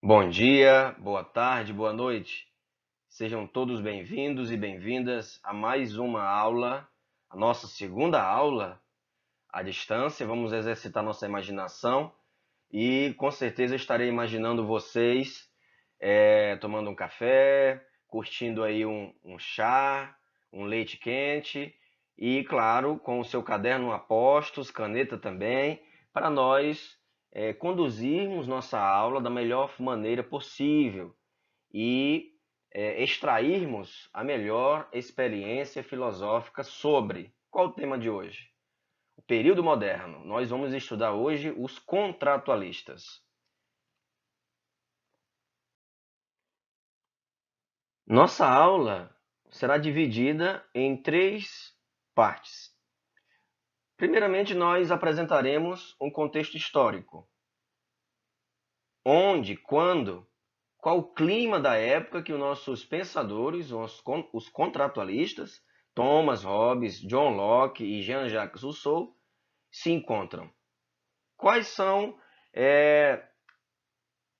Bom dia, boa tarde, boa noite. Sejam todos bem-vindos e bem-vindas a mais uma aula, a nossa segunda aula à distância. Vamos exercitar nossa imaginação e com certeza estarei imaginando vocês tomando um café, curtindo aí um chá, um leite quente e, claro, com o seu caderno a postos, caneta também, para nós conduzirmos nossa aula da melhor maneira possível e extrairmos a melhor experiência filosófica sobre qual o tema de hoje? O período moderno. Nós vamos estudar hoje os contratualistas. Nossa aula será dividida em três partes. Primeiramente, nós apresentaremos um contexto histórico. Onde, quando, qual o clima da época que os nossos pensadores, os contratualistas, Thomas Hobbes, John Locke e Jean-Jacques Rousseau, se encontram. Quais são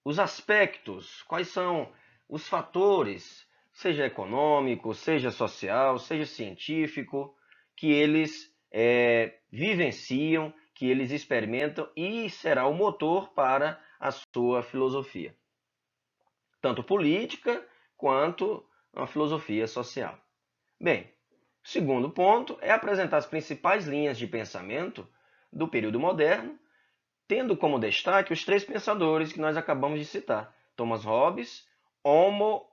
os aspectos, quais são os fatores, seja econômico, seja social, seja científico, que eles vivenciam, que eles experimentam e será o motor para a sua filosofia, tanto política quanto a filosofia social. Bem, o segundo ponto é apresentar as principais linhas de pensamento do período moderno, tendo como destaque os três pensadores que nós acabamos de citar: Thomas Hobbes, Homo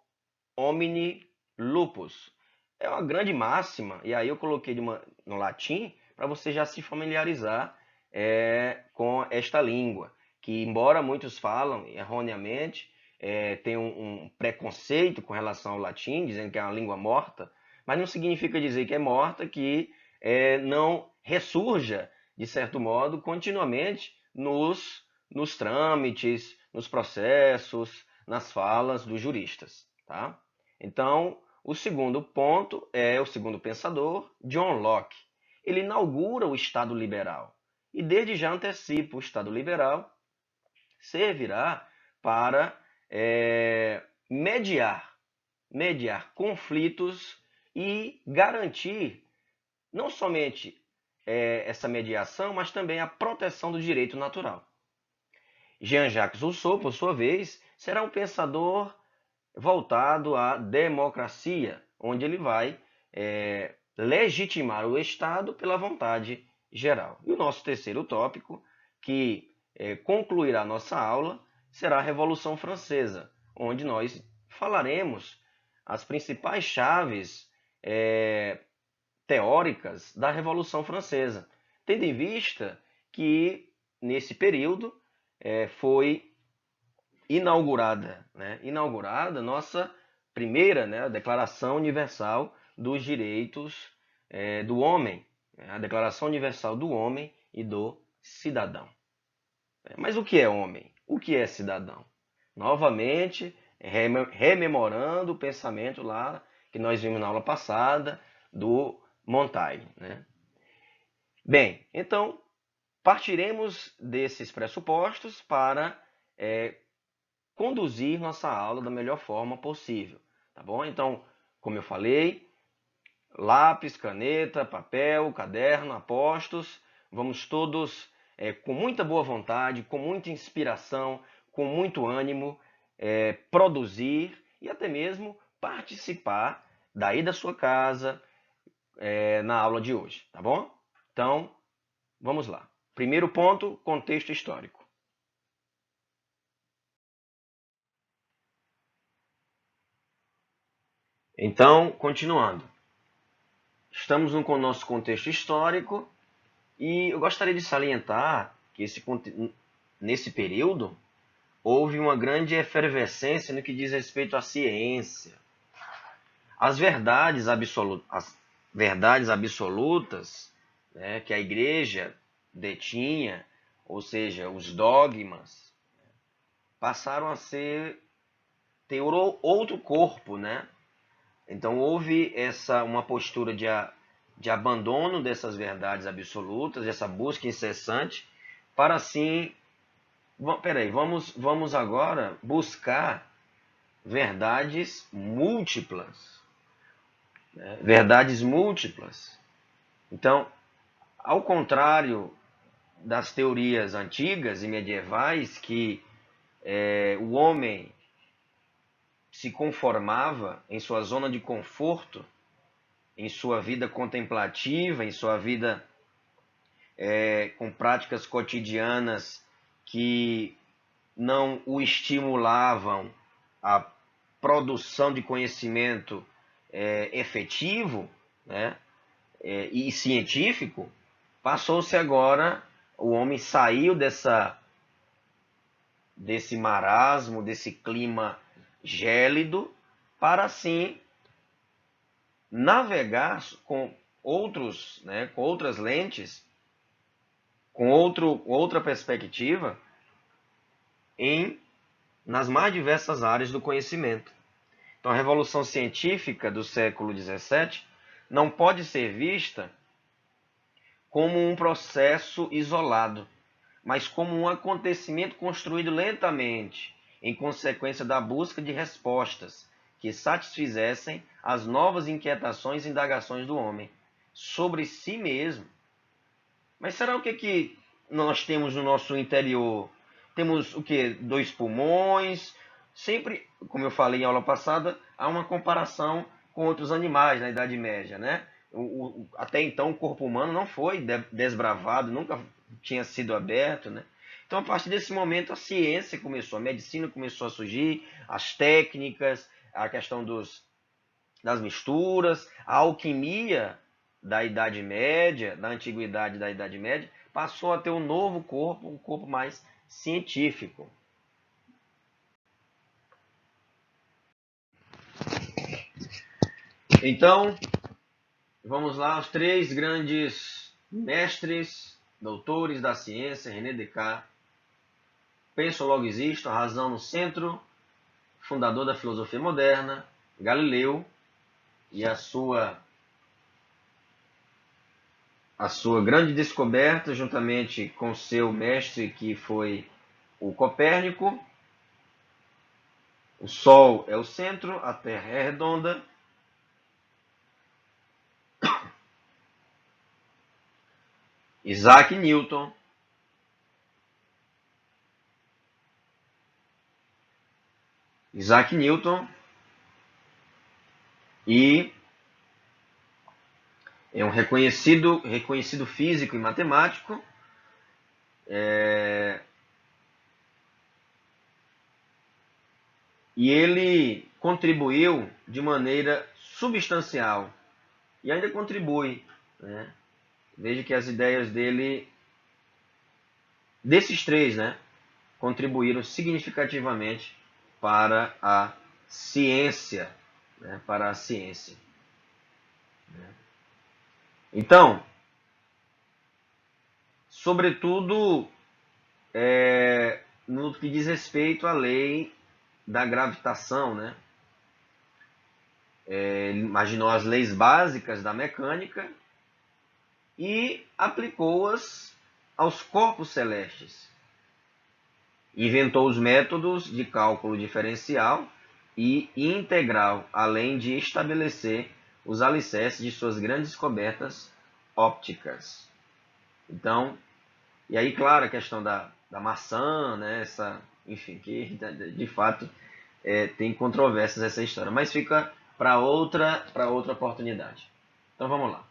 homini lupus. É uma grande máxima, e aí eu coloquei no latim para você já se familiarizar com esta língua, que embora muitos falam erroneamente, tem um preconceito com relação ao latim, dizendo que é uma língua morta, mas não significa dizer que é morta, que não ressurja, de certo modo, continuamente nos trâmites, nos processos, nas falas dos juristas. Tá? Então, o segundo ponto é o segundo pensador, John Locke. Ele inaugura o Estado liberal e desde já antecipa: o Estado liberal servirá para mediar conflitos e garantir não somente essa mediação, mas também a proteção do direito natural. Jean-Jacques Rousseau, por sua vez, será um pensador voltado à democracia, onde ele vai legitimar o Estado pela vontade geral. E o nosso terceiro tópico, que concluirá nossa aula, será a Revolução Francesa, onde nós falaremos as principais chaves teóricas da Revolução Francesa, tendo em vista que nesse período foi inaugurada nossa primeira, a Declaração Universal dos Direitos do Homem, a Declaração Universal do Homem e do Cidadão. Mas o que é homem? O que é cidadão? Novamente, rememorando o pensamento lá que nós vimos na aula passada do Montaigne. Bem, então partiremos desses pressupostos para conduzir nossa aula da melhor forma possível, tá bom? Então, como eu falei, lápis, caneta, papel, caderno, apostos, vamos todos com muita boa vontade, com muita inspiração, com muito ânimo, produzir e até mesmo participar daí da sua casa na aula de hoje, tá bom? Então, vamos lá. Primeiro ponto, contexto histórico. Então, continuando. Estamos no nosso contexto histórico e eu gostaria de salientar que nesse período houve uma grande efervescência no que diz respeito à ciência. As verdades absolutas, que a igreja detinha, ou seja, os dogmas, passaram a ter outro corpo, né? Então houve uma postura de abandono dessas verdades absolutas, essa busca incessante, para assim Peraí, vamos agora buscar verdades múltiplas, né? Verdades múltiplas. Então, ao contrário das teorias antigas e medievais, que o homem se conformava em sua zona de conforto, em sua vida contemplativa, em sua vida com práticas cotidianas que não o estimulavam à produção de conhecimento efetivo, né, e científico, passou-se agora, o homem saiu desse marasmo, desse clima gélido, para assim navegar com outros, né, com outras lentes, com outra perspectiva em nas mais diversas áreas do conhecimento. Então, a revolução científica do século XVII não pode ser vista como um processo isolado, mas como um acontecimento construído lentamente, em consequência da busca de respostas que satisfizessem as novas inquietações e indagações do homem sobre si mesmo. Mas será o que nós temos no nosso interior? Temos o que? Dois pulmões. Sempre, como eu falei em aula passada, há uma comparação com outros animais na Idade Média, né? Até então o corpo humano não foi desbravado, nunca tinha sido aberto, né? Então, a partir desse momento, a ciência começou, a medicina começou a surgir, as técnicas, a questão das misturas, a alquimia da Idade Média, da Antiguidade da Idade Média, passou a ter um novo corpo, um corpo mais científico. Então, vamos lá, os três grandes mestres, doutores da ciência, René Descartes, penso logo existo, a razão no centro, fundador da filosofia moderna, Galileu e a sua grande descoberta, juntamente com seu mestre, que foi o Copérnico. O Sol é o centro, a Terra é redonda. Isaac Newton. Isaac Newton e é um reconhecido físico e matemático. E ele contribuiu de maneira substancial e ainda contribui, né? Veja que as ideias dele, desses três, né, contribuíram significativamente para a ciência, né, para a ciência. Então, sobretudo, no que diz respeito à lei da gravitação, né? Ele imaginou as leis básicas da mecânica e aplicou-as aos corpos celestes. Inventou os métodos de cálculo diferencial e integral, além de estabelecer os alicerces de suas grandes descobertas ópticas. Então, e aí, claro, a questão da maçã, né, enfim, que de fato tem controvérsias essa história, mas fica para outra oportunidade. Então vamos lá.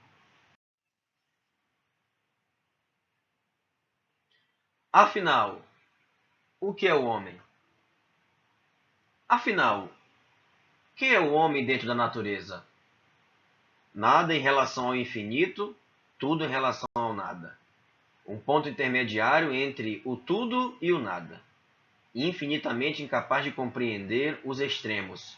Afinal, o que é o homem? Afinal, quem é o homem dentro da natureza? Nada em relação ao infinito, tudo em relação ao nada. Um ponto intermediário entre o tudo e o nada. Infinitamente incapaz de compreender os extremos.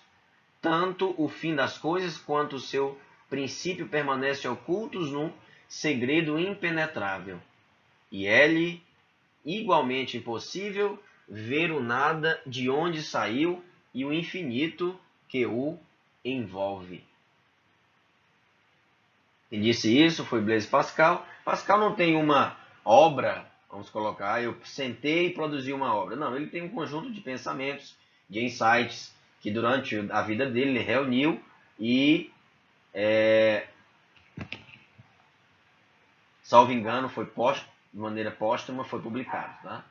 Tanto o fim das coisas quanto o seu princípio permanecem ocultos num segredo impenetrável. E é-lhe igualmente impossível ver o nada de onde saiu e o infinito que o envolve. Quem disse isso foi Blaise Pascal. Pascal não tem uma obra, vamos colocar, eu sentei e produzi uma obra. Não, ele tem um conjunto de pensamentos, de insights, que durante a vida dele ele reuniu e, salvo engano, foi de maneira póstuma, foi publicado. Tá?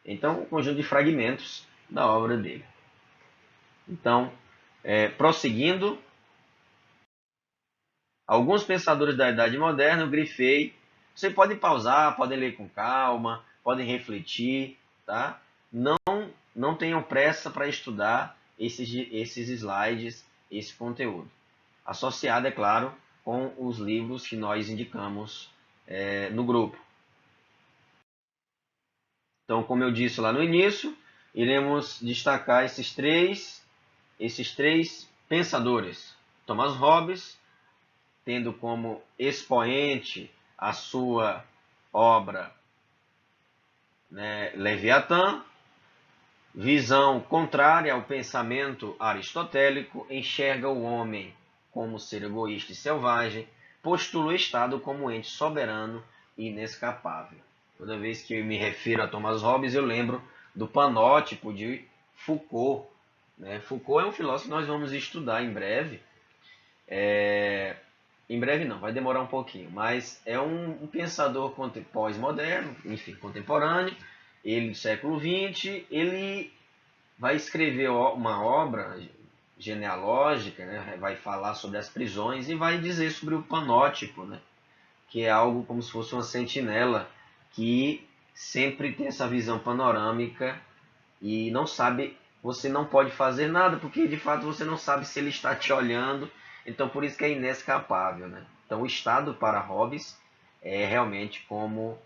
Então, um conjunto de fragmentos da obra dele. Então, prosseguindo, alguns pensadores da Idade Moderna, eu grifei. Você pode pausar, podem ler com calma, podem refletir, tá? Não tenham pressa para estudar esses slides, esse conteúdo. Associado, é claro, com os livros que nós indicamos no grupo. Então, como eu disse lá no início, iremos destacar esses três pensadores. Thomas Hobbes, tendo como expoente a sua obra, né, Leviatã, visão contrária ao pensamento aristotélico, enxerga o homem como ser egoísta e selvagem, postula o Estado como ente soberano e inescapável. Toda vez que eu me refiro a Thomas Hobbes, eu lembro do panótipo de Foucault. Né? Foucault é um filósofo que nós vamos estudar em breve. Em breve não, vai demorar um pouquinho, mas é um pensador pós-moderno, enfim, contemporâneo, ele do século XX, ele vai escrever uma obra genealógica, né? Vai falar sobre as prisões e vai dizer sobre o panótipo, né? Que é algo como se fosse uma sentinela que sempre tem essa visão panorâmica e não sabe, você não pode fazer nada, porque de fato você não sabe se ele está te olhando, então por isso que é inescapável. Né? Então o Estado para Hobbes é realmente como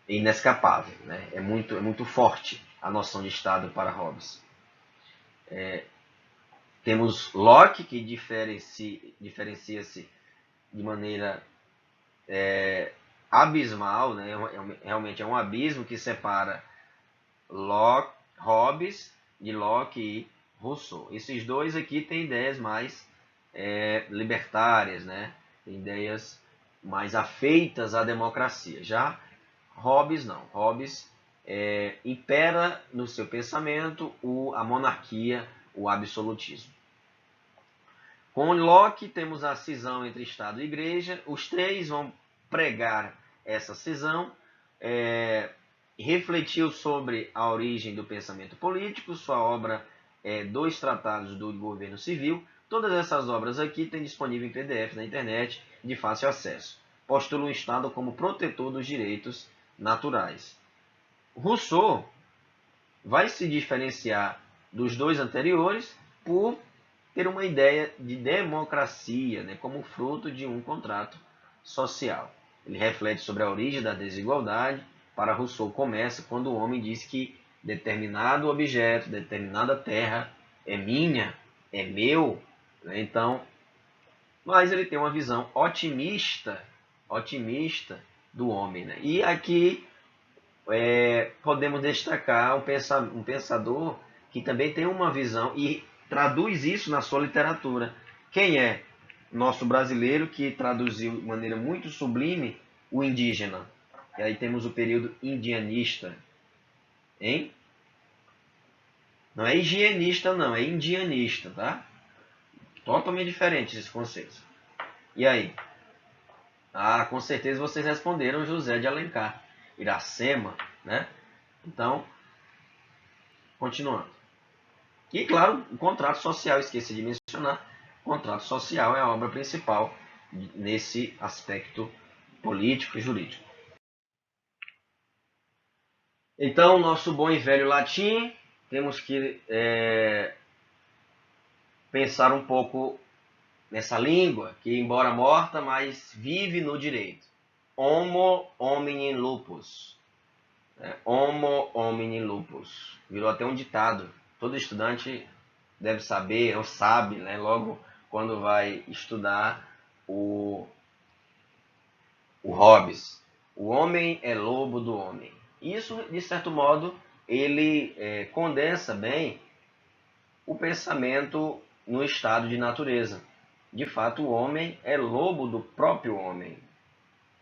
inescapável, né? É muito forte a noção de Estado para Hobbes. Temos Locke, que diferencia-se de maneira abismal, né? Realmente é um abismo que separa Hobbes de Locke e Rousseau. Esses dois aqui têm ideias mais libertárias, né? Tem ideias mais afeitas à democracia. Já Hobbes não. Hobbes impera no seu pensamento a monarquia, o absolutismo. Com Locke temos a cisão entre Estado e Igreja. Os três vão pregar essa cisão. Refletiu sobre a origem do pensamento político. Sua obra é Dois Tratados do Governo Civil. Todas essas obras aqui têm disponível em PDF na internet de fácil acesso. Postula o Estado como protetor dos direitos naturais. Rousseau vai se diferenciar dos dois anteriores por ter uma ideia de democracia, né, como fruto de um contrato social. Ele reflete sobre a origem da desigualdade. Para Rousseau, começa quando o homem diz que determinado objeto, determinada terra é minha, é meu. Né? Então, mas ele tem uma visão otimista do homem. Né? E aqui podemos destacar um pensador que também tem uma visão e traduz isso na sua literatura. Quem é? Nosso brasileiro que traduziu de maneira muito sublime o indígena. E aí temos o período indianista. Hein? Não é higienista, não, é indianista, tá? Totalmente diferente esses conceitos. E aí? Ah, com certeza vocês responderam José de Alencar, Iracema, né? Então, continuando. E, claro, o contrato social, esqueci de mencionar, o contrato social é a obra principal nesse aspecto político e jurídico. Então, nosso bom e velho latim, temos que pensar um pouco nessa língua, que embora morta, mas vive no direito. Homo homini lupus. Homo homini lupus. Virou até um ditado. Todo estudante deve saber, ou sabe, né, logo quando vai estudar o Hobbes. O homem é lobo do homem. Isso, de certo modo, ele condensa bem o pensamento no estado de natureza. De fato, o homem é lobo do próprio homem.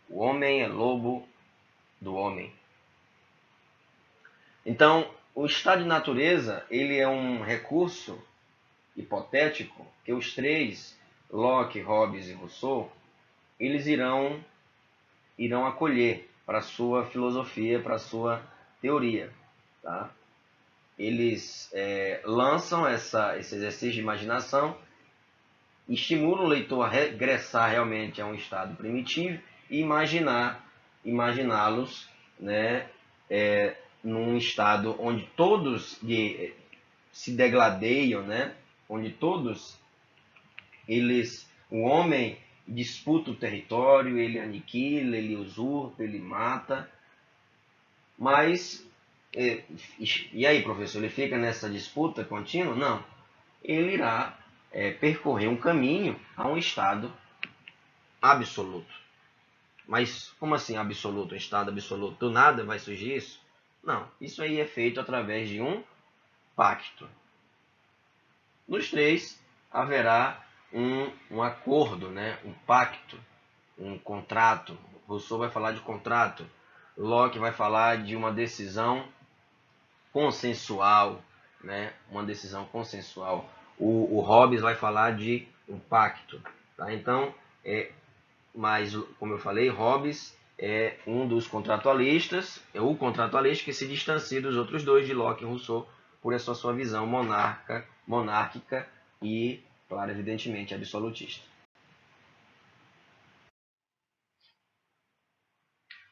O homem é lobo do homem. Então, o estado de natureza, ele é um recurso hipotético que os três, Locke, Hobbes e Rousseau, eles irão acolher para a sua filosofia, para a sua teoria. Tá? Eles lançam esse exercício de imaginação, estimulam o leitor a regressar realmente a um estado primitivo e imaginá-los, né, num estado onde todos se degladeiam, né, onde todos o homem disputa o território, ele aniquila, ele usurpa, ele mata, mas e aí, professor, ele fica nessa disputa contínua? Não, ele irá percorrer um caminho a um estado absoluto. Mas como assim absoluto, um estado absoluto? Do nada vai surgir isso? Não, isso aí é feito através de um pacto. Nos três haverá um acordo, né? Um pacto, um contrato. Rousseau vai falar de contrato. Locke vai falar de uma decisão consensual, né? Uma decisão consensual. O Hobbes vai falar de um pacto. Tá? Então, mas, como eu falei, Hobbes é um dos contratualistas, é o contratualista que se distancia dos outros dois, de Locke e Rousseau, por essa sua visão monárquica e, claro, evidentemente, absolutista.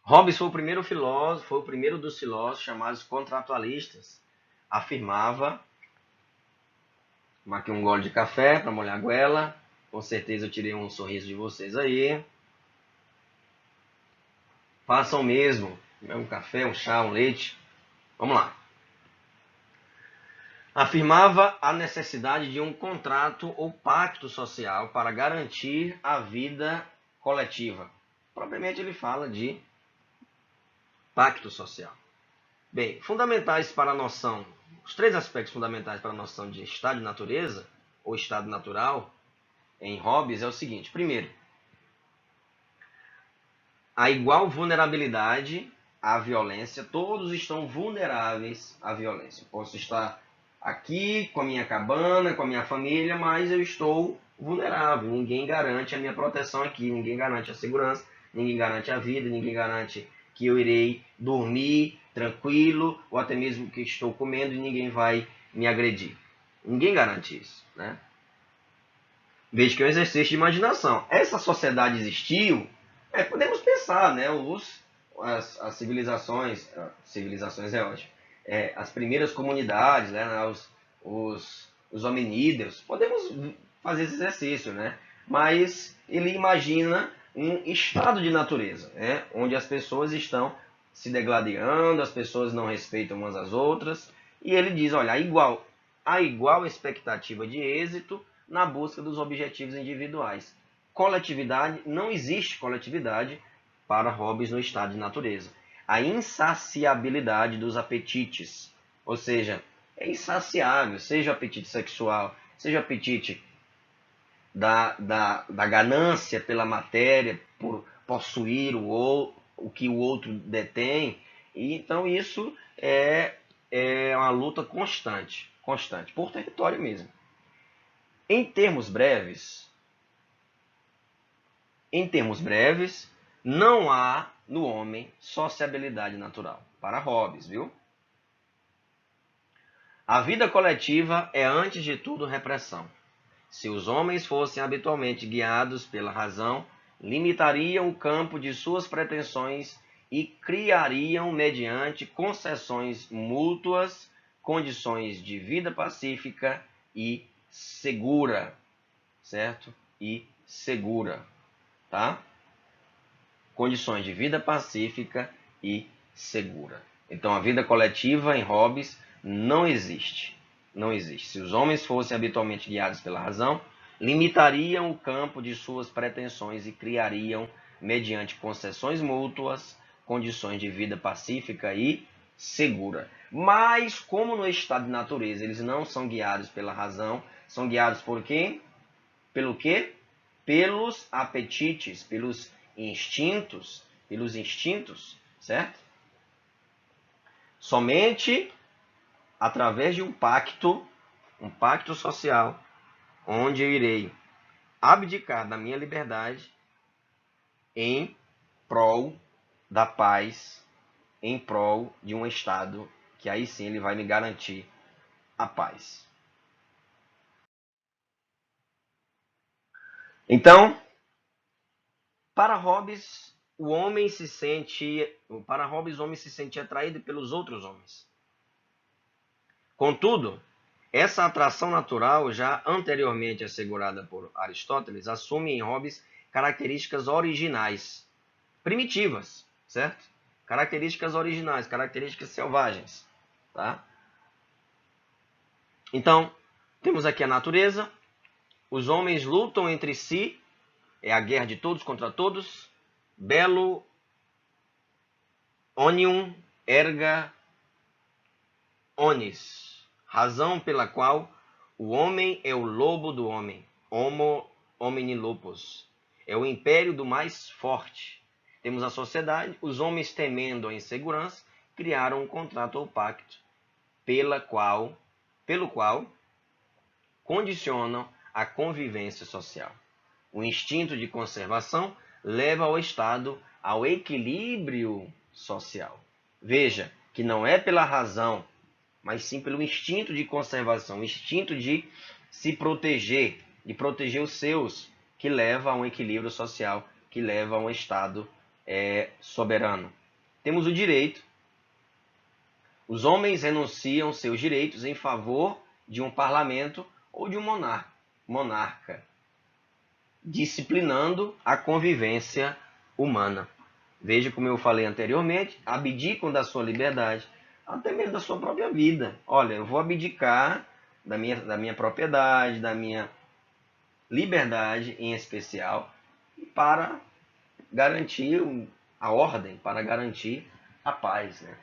Hobbes foi o primeiro filósofo, foi o primeiro dos filósofos chamados contratualistas. Afirmava, marquei um gole de café para molhar a goela, com certeza eu tirei um sorriso de vocês aí. Façam o mesmo, um café, um chá, um leite. Vamos lá. Afirmava a necessidade de um contrato ou pacto social para garantir a vida coletiva. Propriamente ele fala de pacto social. Bem, fundamentais para a noção, os três aspectos fundamentais para a noção de estado de natureza ou estado natural em Hobbes é o seguinte. Primeiro, a igual vulnerabilidade à violência, todos estão vulneráveis à violência. Posso estar aqui com a minha cabana, com a minha família, mas eu estou vulnerável. Ninguém garante a minha proteção aqui, ninguém garante a segurança, ninguém garante a vida, ninguém garante que eu irei dormir tranquilo, ou até mesmo que estou comendo e ninguém vai me agredir. Ninguém garante isso, né? Veja que é um exercício de imaginação. Essa sociedade existiu, podemos pensar, né? As civilizações é ótimo, as primeiras comunidades, né? Os hominídeos, podemos fazer esse exercício, né? Mas ele imagina um estado de natureza, né? Onde as pessoas estão se degladiando, as pessoas não respeitam umas às outras, e ele diz, olha, a igual expectativa de êxito na busca dos objetivos individuais. Coletividade, não existe coletividade para Hobbes no estado de natureza. A insaciabilidade dos apetites, ou seja, é insaciável, seja o apetite sexual, seja o apetite da ganância pela matéria, por possuir o que o outro detém. E, então isso é uma luta constante, por território mesmo. Em termos breves, não há no homem sociabilidade natural. Para Hobbes, viu? A vida coletiva é, antes de tudo, repressão. Se os homens fossem habitualmente guiados pela razão, limitariam o campo de suas pretensões e criariam, mediante concessões mútuas, condições de vida pacífica e segura, certo? E segura, tá? Condições de vida pacífica e segura. Então, a vida coletiva em Hobbes não existe. Não existe. Se os homens fossem habitualmente guiados pela razão, limitariam o campo de suas pretensões e criariam, mediante concessões mútuas, condições de vida pacífica e segura. Mas, como no estado de natureza eles não são guiados pela razão, são guiados por quem? Pelo quê? Pelos apetites, pelos instintos. pelos instintos, certo? Somente através de um pacto social, onde eu irei abdicar da minha liberdade em prol da paz, em prol de um Estado que aí sim ele vai me garantir a paz. Então, para Hobbes, o homem se sente atraído pelos outros homens. Contudo, essa atração natural, já anteriormente assegurada por Aristóteles, assume em Hobbes características originais, primitivas, certo? Características originais, características selvagens, tá? Então, temos aqui a natureza, os homens lutam entre si, é a guerra de todos contra todos, bello omnium erga omnis, razão pela qual o homem é o lobo do homem, homo homini lupus, é o império do mais forte. Temos a sociedade, os homens temendo a insegurança, criaram um contrato ou pacto pelo qual condicionam a convivência social. O instinto de conservação leva ao Estado ao equilíbrio social. Veja que não é pela razão, mas sim pelo instinto de conservação, o instinto de se proteger, de proteger os seus, que leva a um equilíbrio social, que leva a um Estado soberano. Temos o direito. Os homens renunciam seus direitos em favor de um parlamento ou de um monarca, disciplinando a convivência humana. Veja como eu falei anteriormente, abdicam da sua liberdade, até mesmo da sua própria vida. Olha, eu vou abdicar da minha propriedade, da minha liberdade em especial, para garantir a ordem, para garantir a paz, né?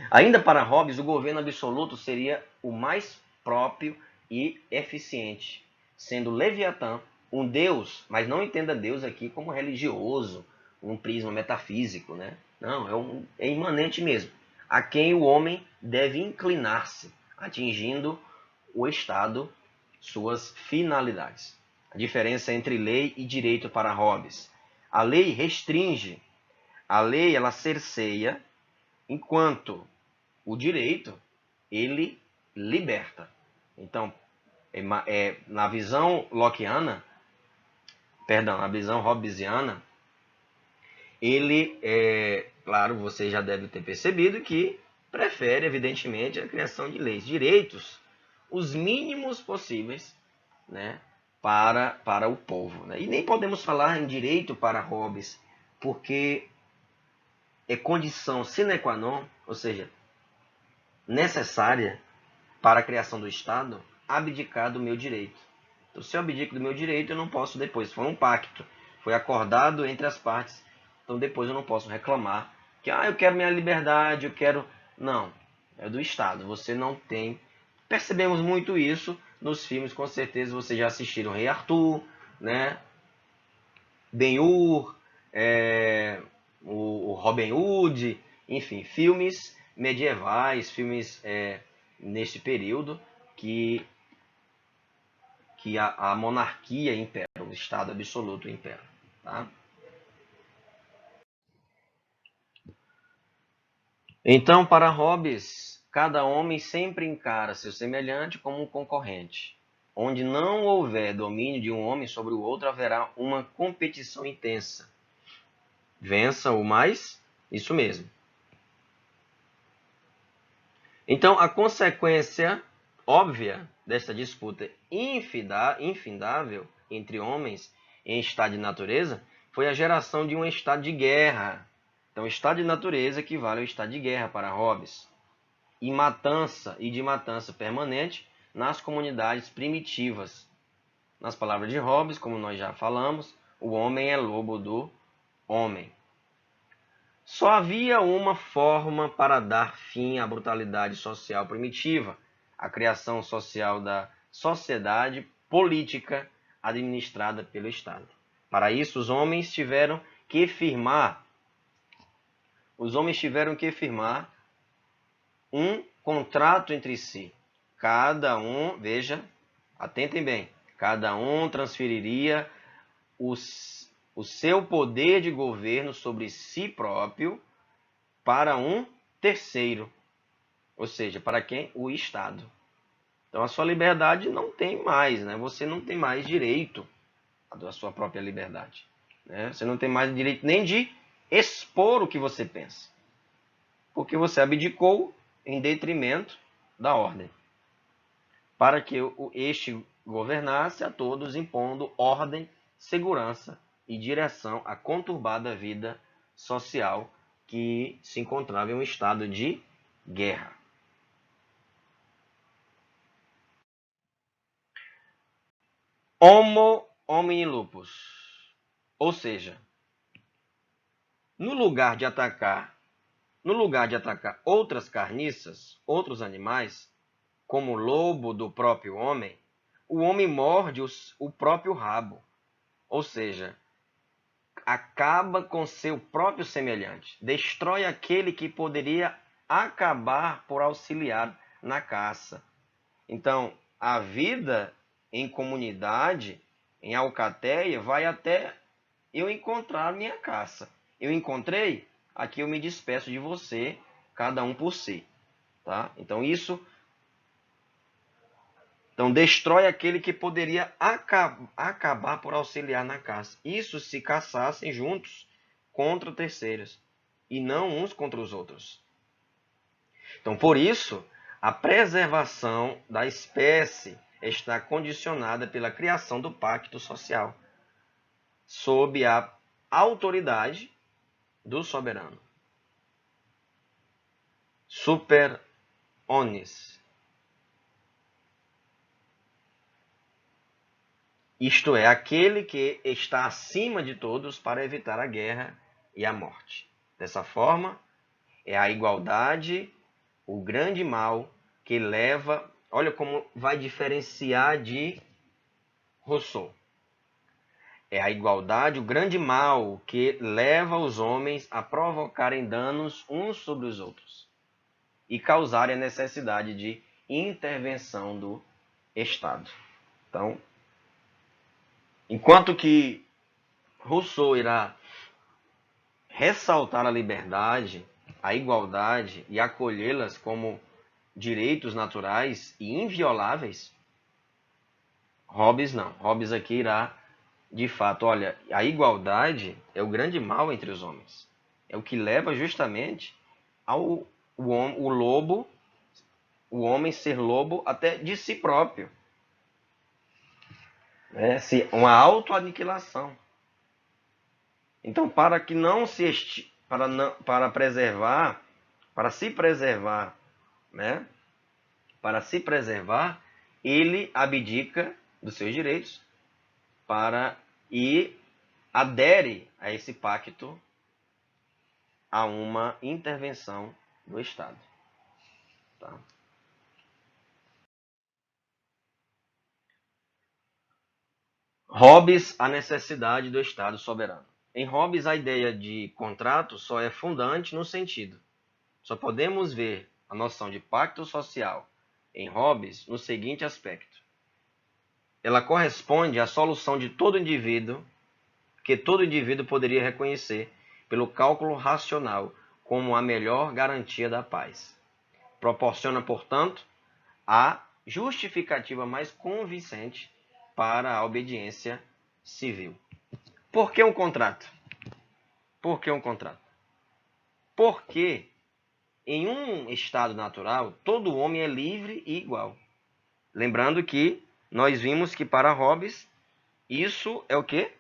Ainda para Hobbes, o governo absoluto seria o mais próprio e eficiente, sendo Leviatã um deus, mas não entenda Deus aqui como religioso, um prisma metafísico, né? Não, é imanente mesmo, a quem o homem deve inclinar-se, atingindo o Estado, suas finalidades. A diferença entre lei e direito para Hobbes. A lei restringe, a lei ela cerceia, enquanto o direito, ele liberta. Então, na visão lockeana, na visão hobbesiana, ele, claro, você já deve ter percebido que prefere, evidentemente, a criação de leis, direitos, os mínimos possíveis, né, para o povo. Né? E nem podemos falar em direito para Hobbes, porque é condição sine qua non, ou seja, necessária para a criação do Estado, abdicar do meu direito. Então, se eu abdico do meu direito, eu não posso depois. Foi um pacto, foi acordado entre as partes. Então, depois eu não posso reclamar que eu quero minha liberdade, eu quero... Não, é do Estado. Você não tem... Percebemos muito isso nos filmes, com certeza vocês já assistiram Rei Arthur, né? Ben-Hur, o Robin Hood, enfim, filmes medievais, filmes neste período que a monarquia impera, o Estado absoluto impera. Tá? Então, para Hobbes, cada homem sempre encara seu semelhante como um concorrente. Onde não houver domínio de um homem sobre o outro, haverá uma competição intensa. Vença o mais, isso mesmo. Então, a consequência óbvia dessa disputa infindável entre homens em estado de natureza foi a geração de um estado de guerra. Então, o estado de natureza equivale ao estado de guerra para Hobbes. E de matança permanente nas comunidades primitivas. Nas palavras de Hobbes, como nós já falamos, o homem é lobo do homem. Só havia uma forma para dar fim à brutalidade social primitiva, a criação social da sociedade política administrada pelo Estado. Para isso, os homens tiveram que firmar, um contrato entre si. Cada um, veja, atentem bem, cada um transferiria o seu poder de governo sobre si próprio para um terceiro. Ou seja, para quem? O Estado. Então a sua liberdade não tem mais, né? Você não tem mais direito à sua própria liberdade. Né? Você não tem mais direito nem de expor o que você pensa. Porque você abdicou em detrimento da ordem. Para que este governasse a todos, impondo ordem, segurança e direção à conturbada vida social que se encontrava em um estado de guerra. Homo homini lupus. Ou seja, no lugar de atacar outras carniças, outros animais, como o lobo do próprio homem, o homem morde o próprio rabo. Ou seja, acaba com seu próprio semelhante. Destrói aquele que poderia acabar por auxiliar na caça. Então, a vida em comunidade, em alcateia, vai até eu encontrar minha caça. Eu encontrei, aqui eu me despeço de você, cada um por si. Tá? Então, destrói aquele que poderia acabar por auxiliar na caça. Isso se caçassem juntos contra terceiros, e não uns contra os outros. Então, por isso, a preservação da espécie está condicionada pela criação do pacto social, sob a autoridade do soberano. Super omnes. Isto é, aquele que está acima de todos para evitar a guerra e a morte. Dessa forma, é a igualdade, o grande mal que leva... Olha como vai diferenciar de Rousseau. É a igualdade, o grande mal que leva os homens a provocarem danos uns sobre os outros e causarem a necessidade de intervenção do Estado. Então, enquanto que Rousseau irá ressaltar a liberdade, a igualdade e acolhê-las como direitos naturais e invioláveis, Hobbes não. Hobbes aqui irá, de fato, olha, a igualdade é o grande mal entre os homens. É o que leva justamente ao lobo, o homem ser lobo até de si próprio. Uma autoaniquilação. Então, para que não se para preservar, para se preservar, né? Para se preservar, ele abdica dos seus direitos e adere a esse pacto a uma intervenção do Estado. Tá? Hobbes, a necessidade do Estado soberano. Em Hobbes, a ideia de contrato só é fundante no sentido. Só podemos ver a noção de pacto social em Hobbes no seguinte aspecto. Ela corresponde à solução de todo indivíduo, que todo indivíduo poderia reconhecer pelo cálculo racional como a melhor garantia da paz. Proporciona, portanto, a justificativa mais convincente para a obediência civil. Por que um contrato? Por que um contrato? Porque em um estado natural, todo homem é livre e igual. Lembrando que nós vimos que para Hobbes, isso é o quê?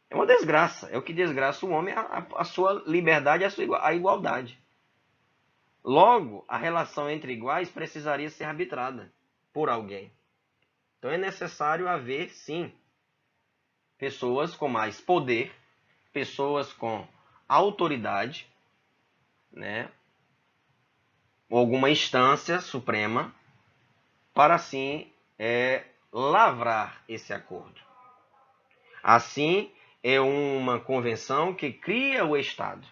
É uma desgraça. É o que desgraça o homem, a sua liberdade e a igualdade. Logo, a relação entre iguais precisaria ser arbitrada por alguém. Então é necessário haver, sim, pessoas com mais poder, pessoas com autoridade, né? Ou alguma instância suprema, para assim lavrar esse acordo. Assim, é uma convenção que cria o Estado.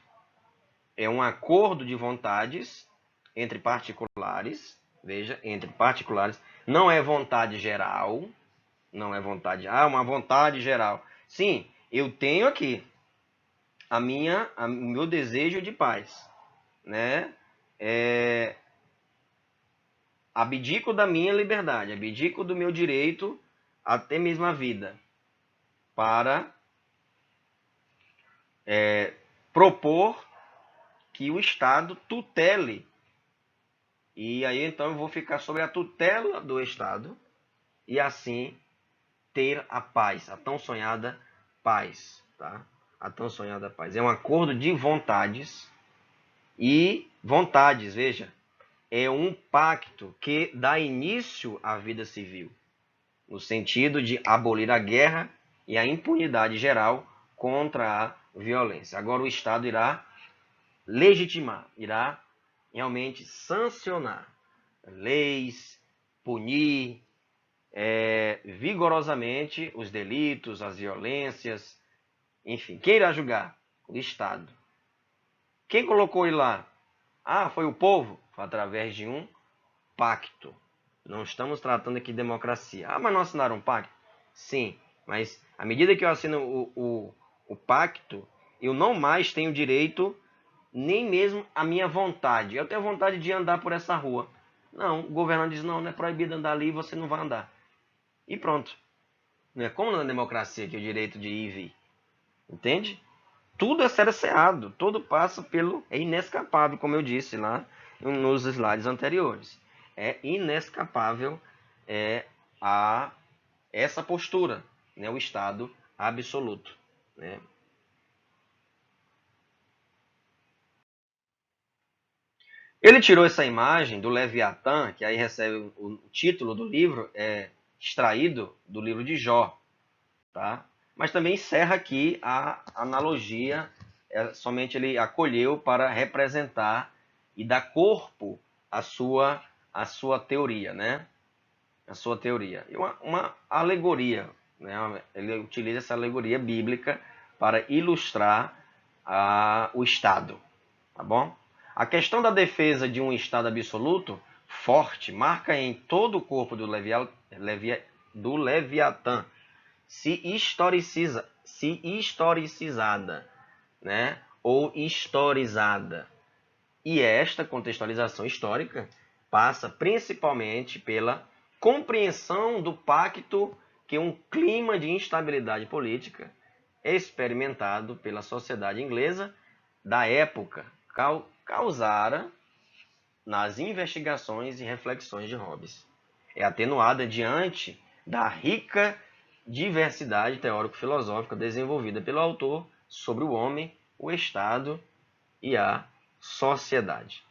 É um acordo de vontades entre particulares, veja, entre particulares, não é vontade geral, não é vontade, uma vontade geral. Sim, eu tenho aqui o meu desejo de paz, né? Abdico da minha liberdade, abdico do meu direito até mesmo a vida, para propor que o Estado tutele. E aí então eu vou ficar sobre a tutela do Estado e assim ter a paz, a tão sonhada paz, tá? A tão sonhada paz. É um acordo de vontades e vontades, veja, é um pacto que dá início à vida civil, no sentido de abolir a guerra e a impunidade geral contra a violência. Agora o Estado irá legitimar, irá realmente sancionar leis, punir vigorosamente os delitos, as violências, enfim. Quem irá julgar? O Estado. Quem colocou ele lá? Foi o povo? Foi através de um pacto. Não estamos tratando aqui de democracia. Mas não assinaram um pacto? Sim, mas à medida que eu assino o pacto, eu não mais tenho direito, nem mesmo a minha vontade. Eu tenho vontade de andar por essa rua. Não, o governante diz, não é proibido andar ali, você não vai andar. E pronto. Não é como na democracia que é o direito de ir e vir. Entende? Tudo é cerceado, tudo passa pelo... É inescapável, como eu disse lá nos slides anteriores. É inescapável essa postura, né? O Estado absoluto. Né? Ele tirou essa imagem do Leviatã, que aí recebe o título do livro, extraído do livro de Jó. Tá? Mas também encerra aqui a analogia, somente ele acolheu para representar e dar corpo à sua teoria, né? A sua teoria. E uma alegoria, né? Ele utiliza essa alegoria bíblica para ilustrar o Estado, tá bom? A questão da defesa de um Estado absoluto forte marca em todo o corpo do Leviatã se historicizada, né? Ou historizada. E esta contextualização histórica passa principalmente pela compreensão do pacto que um clima de instabilidade política experimentado pela sociedade inglesa da época causara nas investigações e reflexões de Hobbes. É atenuada diante da rica diversidade teórico-filosófica desenvolvida pelo autor sobre o homem, o Estado e a sociedade.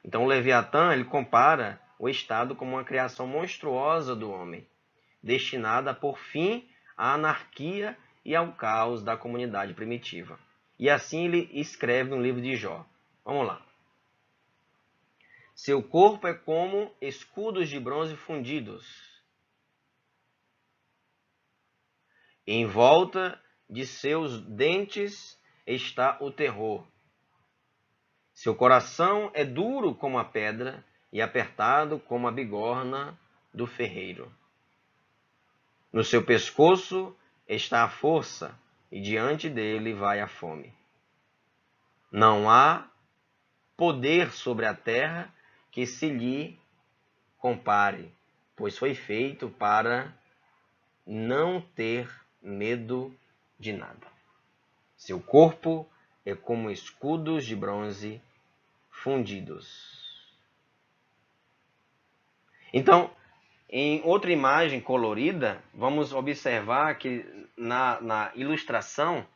Então, o Leviatã ele compara o Estado como uma criação monstruosa do homem, destinada a pôr fim à anarquia e ao caos da comunidade primitiva. E assim ele escreve no livro de Jó. Vamos lá. Seu corpo é como escudos de bronze fundidos. Em volta de seus dentes está o terror. Seu coração é duro como a pedra e apertado como a bigorna do ferreiro. No seu pescoço está a força e diante dele vai a fome. Não há poder sobre a terra que se lhe compare, pois foi feito para não ter medo de nada. Seu corpo é como escudos de bronze fundidos. Então, em outra imagem colorida, vamos observar que na ilustração,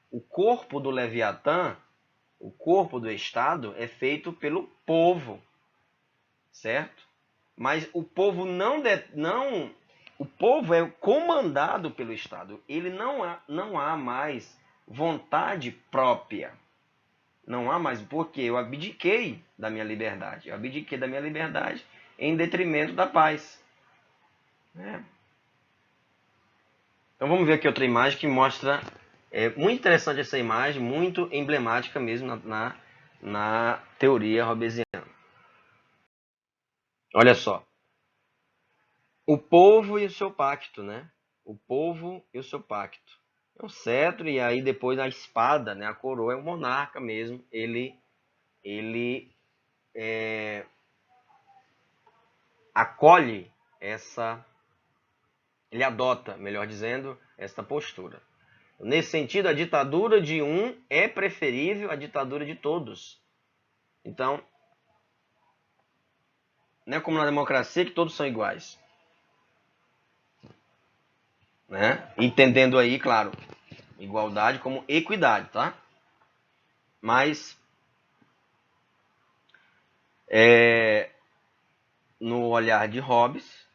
o corpo do Leviatã, o corpo do Estado, é feito pelo povo, certo? Mas o povo o povo é comandado pelo Estado. Ele não há mais vontade própria. Não há mais, porque eu abdiquei da minha liberdade. Eu abdiquei da minha liberdade em detrimento da paz. Né? Então vamos ver aqui outra imagem que mostra É muito interessante essa imagem, muito emblemática mesmo na teoria hobbesiana. Olha só, o povo e o seu pacto, né? O povo e o seu pacto. É o cetro e aí depois a espada, né? A coroa é o monarca mesmo. Ele acolhe essa, ele adota, melhor dizendo, esta postura. Nesse sentido, a ditadura de um é preferível à ditadura de todos. Então, não é como na democracia que todos são iguais. Né? Entendendo aí, claro, igualdade como equidade, tá? Mas no olhar de Hobbes,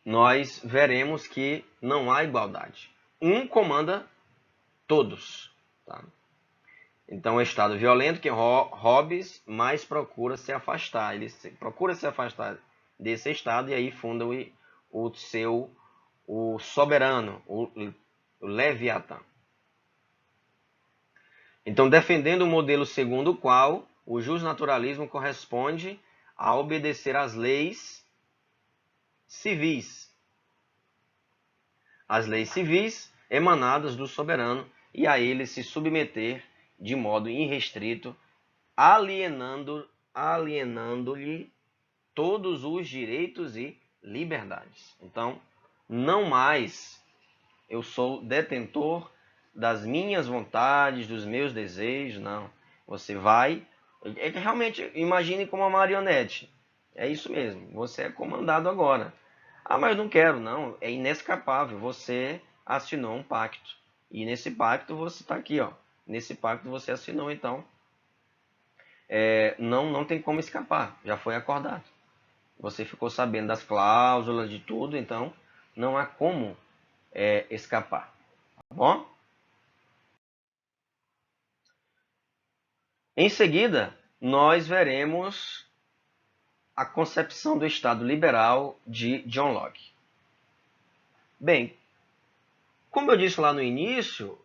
nós veremos que não há igualdade. Um comanda todos. Tá? Então, o estado violento que Hobbes mais procura se afastar. Ele procura se afastar desse estado e aí funda o soberano, o Leviatã. Então, defendendo o modelo segundo o qual o justnaturalismo corresponde a obedecer às leis civis. As leis civis emanadas do soberano e a ele se submeter de modo irrestrito, alienando-lhe todos os direitos e liberdades. Então, não mais eu sou detentor das minhas vontades, dos meus desejos, não. Você vai. Realmente, imagine como uma marionete. É isso mesmo. Você é comandado agora. Ah, mas eu não quero, não. É inescapável. Você assinou um pacto. E nesse pacto você está aqui, ó. Nesse pacto você assinou, então não tem como escapar. Já foi acordado. Você ficou sabendo das cláusulas, de tudo, então não há como escapar. Tá bom? Em seguida, nós veremos a concepção do Estado liberal de John Locke. Bem, como eu disse lá no início,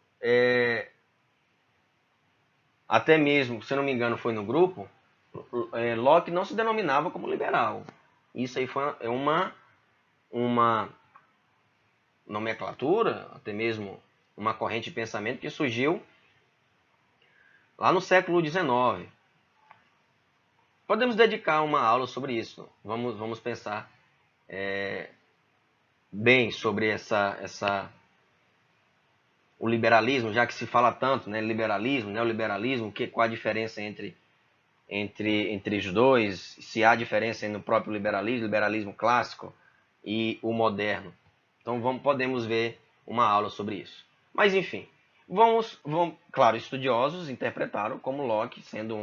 até mesmo, se não me engano, foi no grupo, Locke não se denominava como liberal. Isso aí foi uma nomenclatura, até mesmo uma corrente de pensamento que surgiu lá no século XIX. Podemos dedicar uma aula sobre isso. Vamos pensar bem sobre o liberalismo, já que se fala tanto, né? Liberalismo, neoliberalismo, qual a diferença entre os dois, se há diferença no próprio liberalismo clássico e o moderno. Então podemos ver uma aula sobre isso. Mas enfim, claro, estudiosos interpretaram como Locke sendo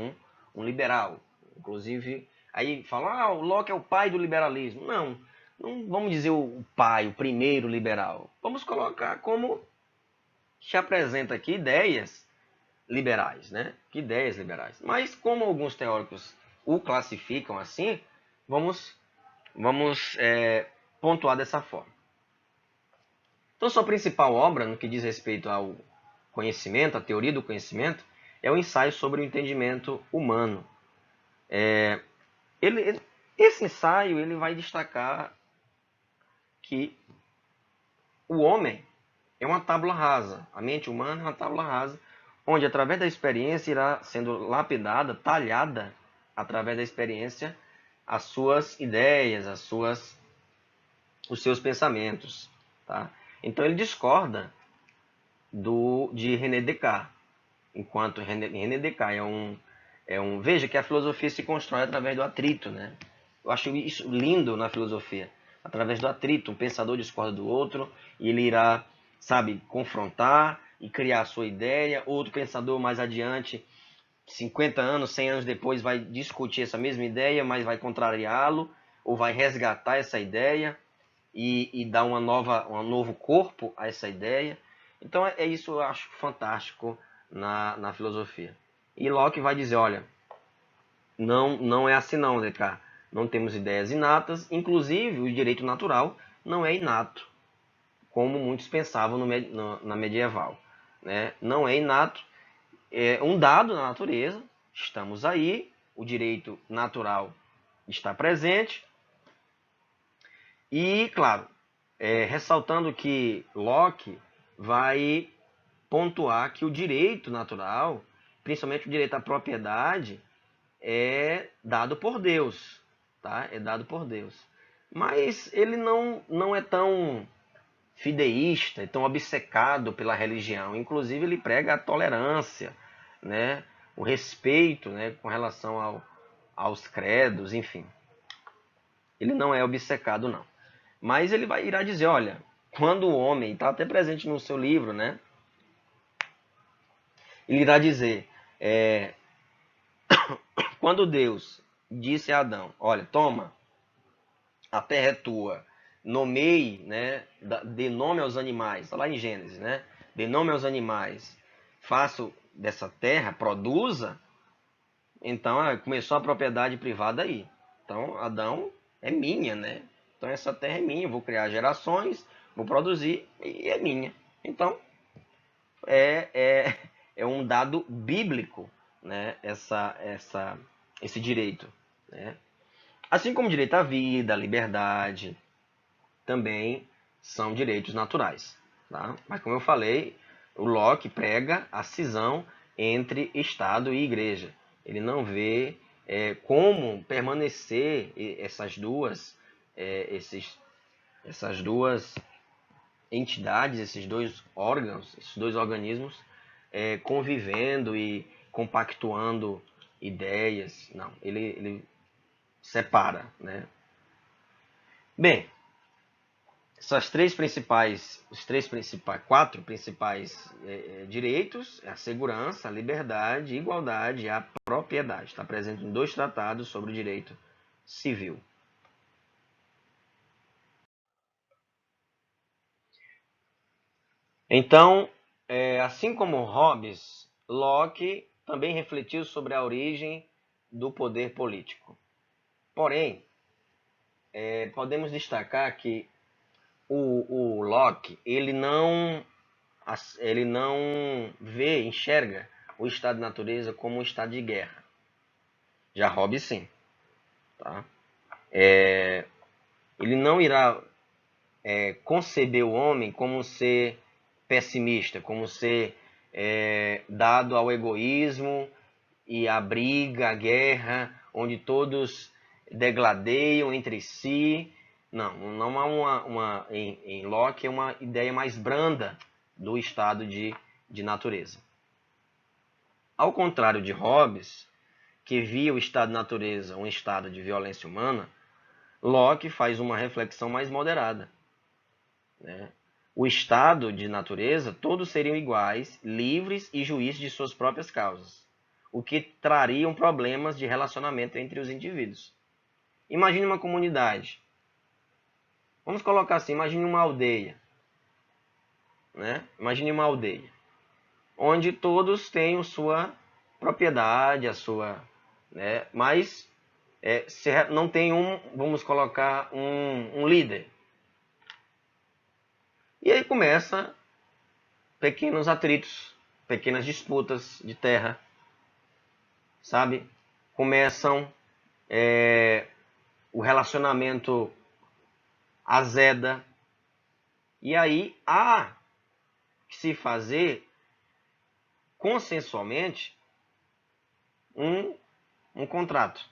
um liberal. Inclusive, aí falam, o Locke é o pai do liberalismo. Não vamos dizer o pai, o primeiro liberal. Vamos colocar como se apresenta aqui ideias liberais, né? Que ideias liberais. Mas como alguns teóricos o classificam assim, vamos pontuar dessa forma. Então, sua principal obra, no que diz respeito ao conhecimento, a teoria do conhecimento, é o ensaio sobre o entendimento humano. Esse ensaio ele vai destacar que o homem é uma tábua rasa, a mente humana é uma tábua rasa, onde através da experiência irá sendo lapidada, talhada, através da experiência, as suas ideias, os seus pensamentos. Tá? Então ele discorda de René Descartes, enquanto René Descartes veja que a filosofia se constrói através do atrito, né? Eu acho isso lindo na filosofia. Através do atrito, um pensador discorda do outro e ele irá, sabe, confrontar e criar a sua ideia. Outro pensador mais adiante, 50 anos, 100 anos depois, vai discutir essa mesma ideia, mas vai contrariá-lo ou vai resgatar essa ideia e dar um novo corpo a essa ideia. Então é isso que eu acho fantástico na filosofia. E Locke vai dizer, olha, não é assim não, Descartes. Não temos ideias inatas, inclusive o direito natural não é inato. como muitos pensavam na medieval, né? Não é inato, é um dado na natureza, estamos aí, o direito natural está presente, e, claro, ressaltando que Locke vai pontuar que o direito natural, principalmente o direito à propriedade, é dado por Deus, tá? É dado por Deus. Mas ele não é tão fideísta, tão obcecado pela religião. Inclusive, ele prega a tolerância, né? O respeito, né? Com relação aos credos, enfim. Ele não é obcecado, não. Mas ele irá dizer, olha, quando o homem, está até presente no seu livro, né? Ele irá dizer, quando Deus disse a Adão, olha, toma, a terra é tua, nomeie, né, dê nome aos animais, tá lá em Gênesis, né? Dê nome aos animais, faça dessa terra, produza, então começou a propriedade privada aí. Então, Adão é minha, né? Então, essa terra é minha, vou criar gerações, vou produzir e é minha. Então, é, é, é um dado bíblico, né? Esse direito, né? Assim como o direito à vida, à liberdade, também são direitos naturais. Tá? Mas como eu falei, o Locke prega a cisão entre Estado e Igreja. Ele não vê como permanecer essas duas entidades, esses dois órgãos, esses dois organismos convivendo e compactuando ideias. Não, ele separa, né? Bem, quatro principais direitos, a segurança, a liberdade, a igualdade e a propriedade. Está presente em 2 tratados sobre o direito civil. Então, assim como Hobbes, Locke também refletiu sobre a origem do poder político. Porém, podemos destacar que o Locke ele não enxerga o estado de natureza como um estado de guerra. Já Hobbes sim. Tá? Ele não irá conceber o homem como um ser pessimista, como um ser dado ao egoísmo e à briga, à guerra, onde todos degladeiam entre si. Não há em Locke é uma ideia mais branda do estado de natureza. Ao contrário de Hobbes, que via o estado de natureza um estado de violência humana, Locke faz uma reflexão mais moderada. Né? O estado de natureza, todos seriam iguais, livres e juízes de suas próprias causas, o que trariam problemas de relacionamento entre os indivíduos. Imagine uma comunidade. Vamos colocar assim, imagine uma aldeia. Né? Imagine uma aldeia, onde todos têm a sua propriedade, né? Mas não tem vamos colocar um líder. E aí começa pequenos atritos, pequenas disputas de terra, sabe? Começam o relacionamento azeda. E aí há que se fazer consensualmente um contrato,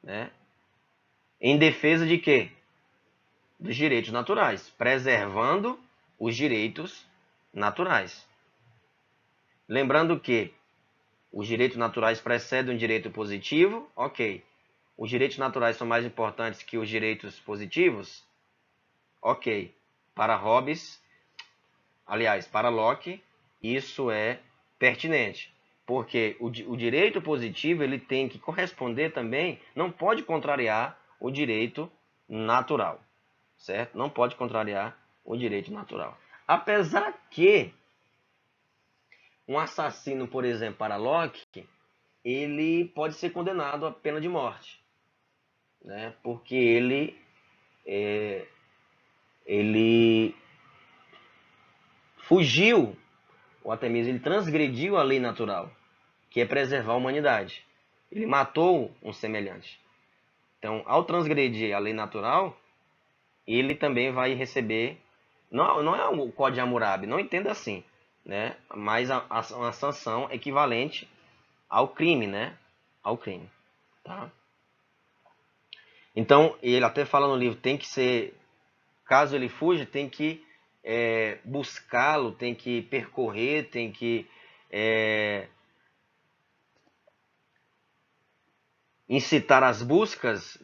né? Em defesa de quê? Dos direitos naturais, preservando os direitos naturais. Lembrando que os direitos naturais precedem o direito positivo, ok. Os direitos naturais são mais importantes que os direitos positivos, ok. Para Hobbes, aliás, para Locke, isso é pertinente, porque o direito positivo ele tem que corresponder também, não pode contrariar o direito natural, certo? Não pode contrariar o direito natural. Apesar que um assassino, por exemplo, para Locke, ele pode ser condenado à pena de morte, né? Porque ele fugiu, ou até mesmo ele transgrediu a lei natural, que é preservar a humanidade. Ele matou um semelhante. Então, ao transgredir a lei natural, ele também vai receber, não é o Código de Hammurabi, não entenda assim, né? Mas uma sanção equivalente ao crime, né? Ao crime, tá? Então, ele até fala no livro, tem que ser, caso ele fuja, tem que buscá-lo, tem que percorrer, tem que incitar as buscas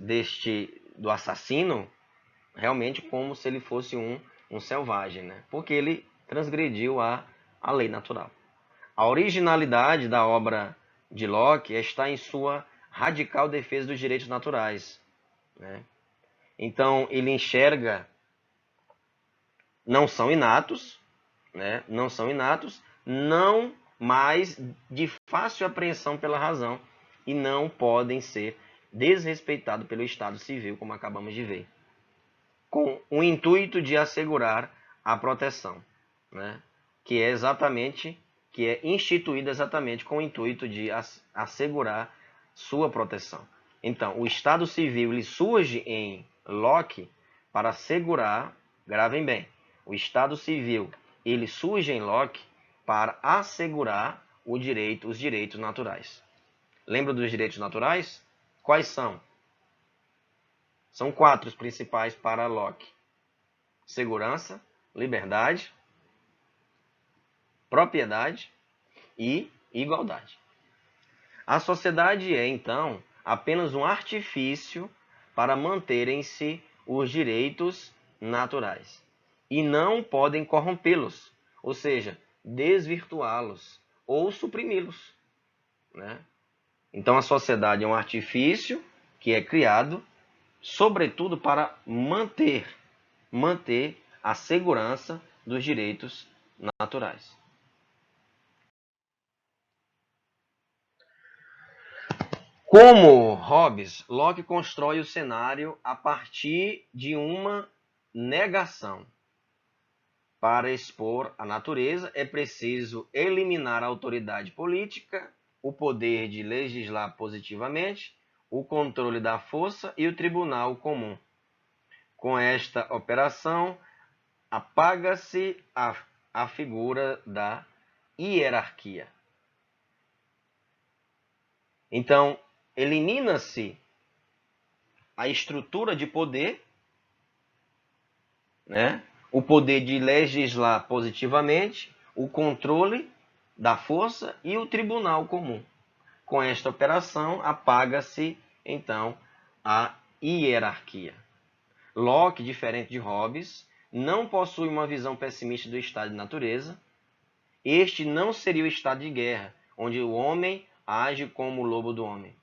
do assassino, realmente como se ele fosse um selvagem, né? Porque ele transgrediu a lei natural. A originalidade da obra de Locke está em sua radical defesa dos direitos naturais, né? Então, ele enxerga, não são inatos, né? Não são inatos, não mais de fácil apreensão pela razão e não podem ser desrespeitados pelo Estado civil, como acabamos de ver, com o intuito de assegurar a proteção, né? Que é instituída exatamente com o intuito de assegurar sua proteção. Então, o Estado civil ele surge em Locke para assegurar, gravem bem, o Estado civil ele surge em Locke para assegurar os direitos naturais. Lembra dos direitos naturais? Quais são? São 4 os principais para Locke: segurança, liberdade, propriedade e igualdade. A sociedade é, então, apenas um artifício para manterem-se os direitos naturais e não podem corrompê-los, ou seja, desvirtuá-los ou suprimi-los, né? Então, a sociedade é um artifício que é criado, sobretudo, para manter a segurança dos direitos naturais. Como Hobbes, Locke constrói o cenário a partir de uma negação. Para expor a natureza, é preciso eliminar a autoridade política, o poder de legislar positivamente, o controle da força e o tribunal comum. Com esta operação, apaga-se a figura da hierarquia. Então, elimina-se a estrutura de poder, né? O poder de legislar positivamente, o controle da força e o tribunal comum. Com esta operação, apaga-se, então, a hierarquia. Locke, diferente de Hobbes, não possui uma visão pessimista do estado de natureza. Este não seria o estado de guerra, onde o homem age como o lobo do homem,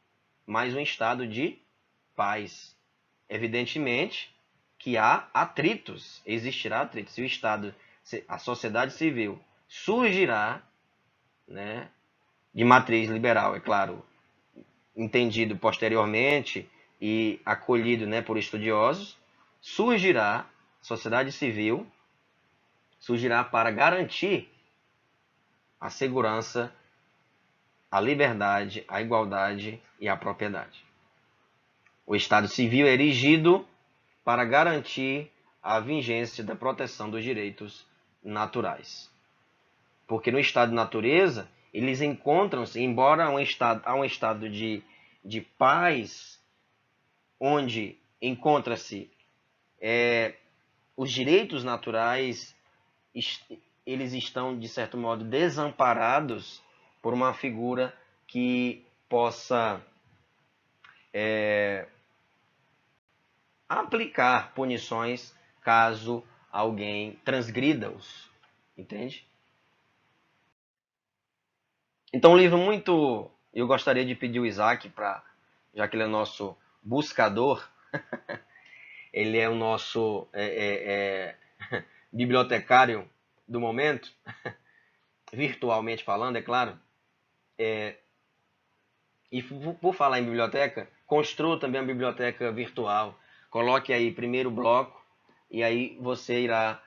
mas um estado de paz. Evidentemente que há atritos, existirá atritos. Se o Estado, a sociedade civil surgirá, né, de matriz liberal, é claro, entendido posteriormente e acolhido, né, por estudiosos, surgirá, sociedade civil surgirá para garantir a segurança, a liberdade, a igualdade e a propriedade. O Estado civil é erigido para garantir a vigência da proteção dos direitos naturais. Porque no estado de natureza, eles encontram-se, embora há um estado de paz, onde encontra-se os direitos naturais, eles estão, de certo modo, desamparados por uma figura que possa aplicar punições caso alguém transgrida-os, entende? Então, um livro muito... Eu gostaria de pedir o Isaac, já que ele é nosso buscador, ele é o nosso bibliotecário do momento, virtualmente falando, é claro. E por falar em biblioteca, construa também a biblioteca virtual. Coloque aí primeiro bloco, e aí você irá...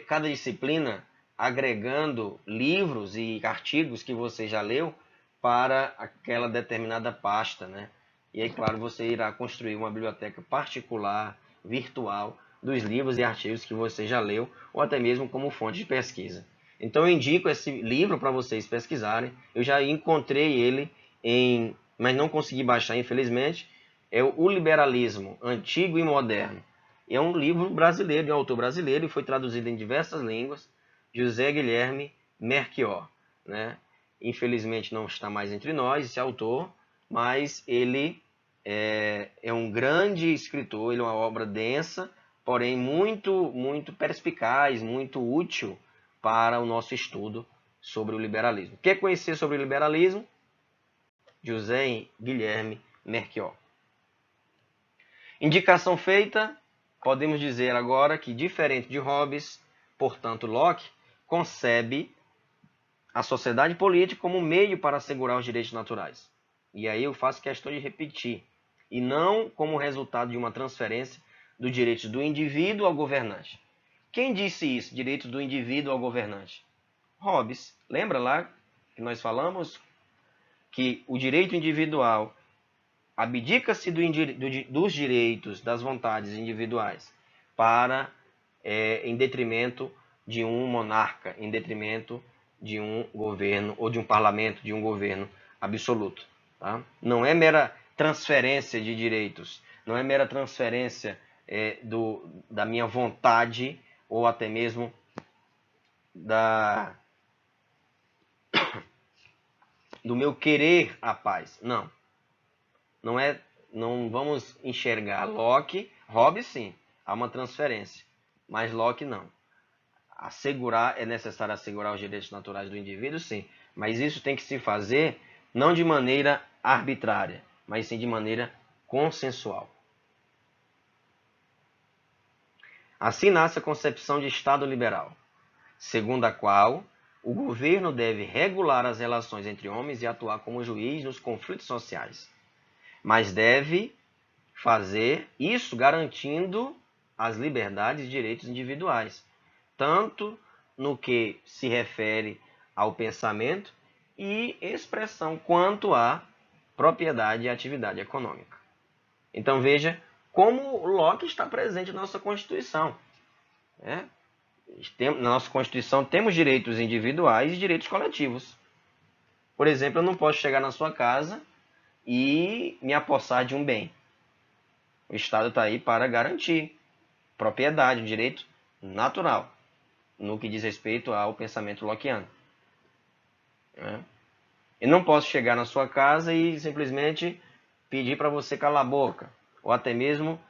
cada disciplina agregando livros e artigos que você já leu para aquela determinada pasta, né? E aí, claro, você irá construir uma biblioteca particular, virtual, dos livros e artigos que você já leu, ou até mesmo como fonte de pesquisa. Então, eu indico esse livro para vocês pesquisarem. Eu já encontrei ele, mas não consegui baixar, infelizmente. É O Liberalismo, Antigo e Moderno. É um livro brasileiro, de um autor brasileiro, e foi traduzido em diversas línguas. José Guilherme Melchior, né? Infelizmente não está mais entre nós esse autor, mas ele é um grande escritor, ele é uma obra densa, porém muito perspicaz, muito útil para o nosso estudo sobre o liberalismo. Quer conhecer sobre o liberalismo? José Guilherme Melchior. Indicação feita, podemos dizer agora que, diferente de Hobbes, portanto, Locke concebe a sociedade política como meio para assegurar os direitos naturais. E aí eu faço questão de repetir. E não como resultado de uma transferência dos direitos do indivíduo ao governante. Quem disse isso, direitos do indivíduo ao governante? Hobbes. Lembra lá que nós falamos que o direito individual abdica-se dos direitos, das vontades individuais, em detrimento de um monarca, em detrimento de um governo ou de um parlamento, de um governo absoluto. Tá? Não é mera transferência de direitos, não é mera transferência da minha vontade ou até mesmo do meu querer a paz. Não. Não vamos enxergar Locke, Hobbes sim, há uma transferência, mas Locke não. É necessário assegurar os direitos naturais do indivíduo, sim, mas isso tem que se fazer não de maneira arbitrária, mas sim de maneira consensual. Assim nasce a concepção de Estado liberal, segundo a qual o governo deve regular as relações entre homens e atuar como juiz nos conflitos sociais, mas deve fazer isso garantindo as liberdades e direitos individuais, tanto no que se refere ao pensamento e expressão, quanto à propriedade e atividade econômica. Então veja como Locke está presente na nossa Constituição. Né? Na nossa Constituição temos direitos individuais e direitos coletivos. Por exemplo, eu não posso chegar na sua casa e me apossar de um bem. O Estado está aí para garantir propriedade, um direito natural, no que diz respeito ao pensamento lockeano. Eu não posso chegar na sua casa e simplesmente pedir para você calar a boca, ou até mesmo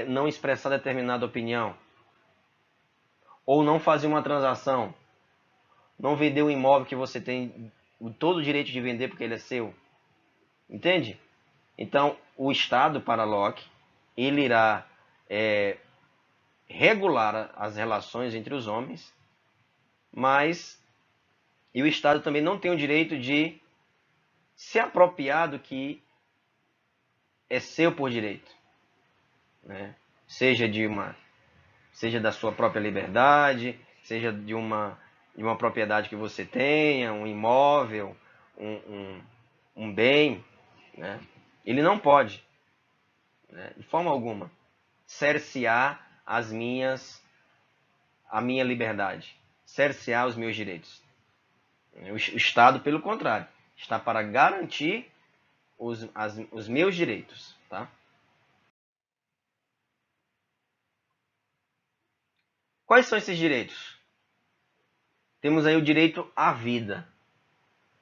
não expressar determinada opinião, ou não fazer uma transação, não vender um imóvel que você tem todo o direito de vender porque ele é seu. Entende? Então, o Estado, para Locke, ele irá regular as relações entre os homens, e o Estado também não tem o direito de se apropriar do que é seu por direito, né? Seja da sua própria liberdade, seja de uma propriedade que você tenha, um imóvel, um bem, né? Ele não pode, né, de forma alguma, cercear a minha liberdade, cercear os meus direitos. O Estado, pelo contrário, está para garantir os meus direitos. Tá? Quais são esses direitos? Temos aí o direito à vida.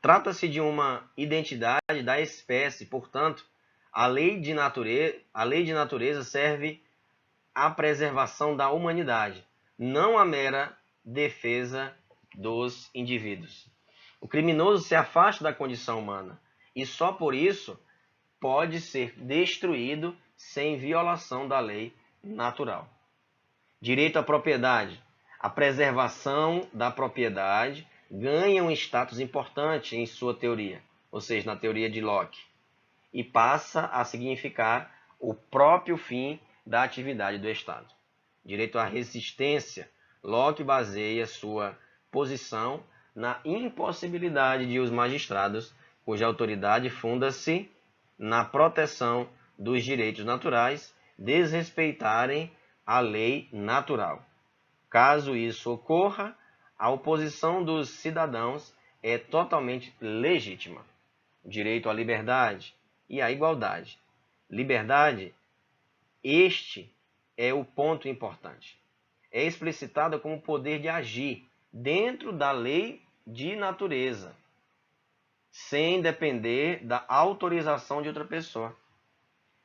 Trata-se de uma identidade da espécie, portanto, a lei de natureza serve à preservação da humanidade, não à mera defesa dos indivíduos. O criminoso se afasta da condição humana e só por isso pode ser destruído sem violação da lei natural. Direito à propriedade. A preservação da propriedade ganha um status importante em sua teoria, ou seja, na teoria de Locke, e passa a significar o próprio fim da atividade do Estado. Direito à resistência. Locke baseia sua posição na impossibilidade de os magistrados, cuja autoridade funda-se na proteção dos direitos naturais, desrespeitarem a lei natural. Caso isso ocorra, a oposição dos cidadãos é totalmente legítima. Direito à liberdade e à igualdade. Liberdade, este é o ponto importante. É explicitada como o poder de agir dentro da lei de natureza, sem depender da autorização de outra pessoa.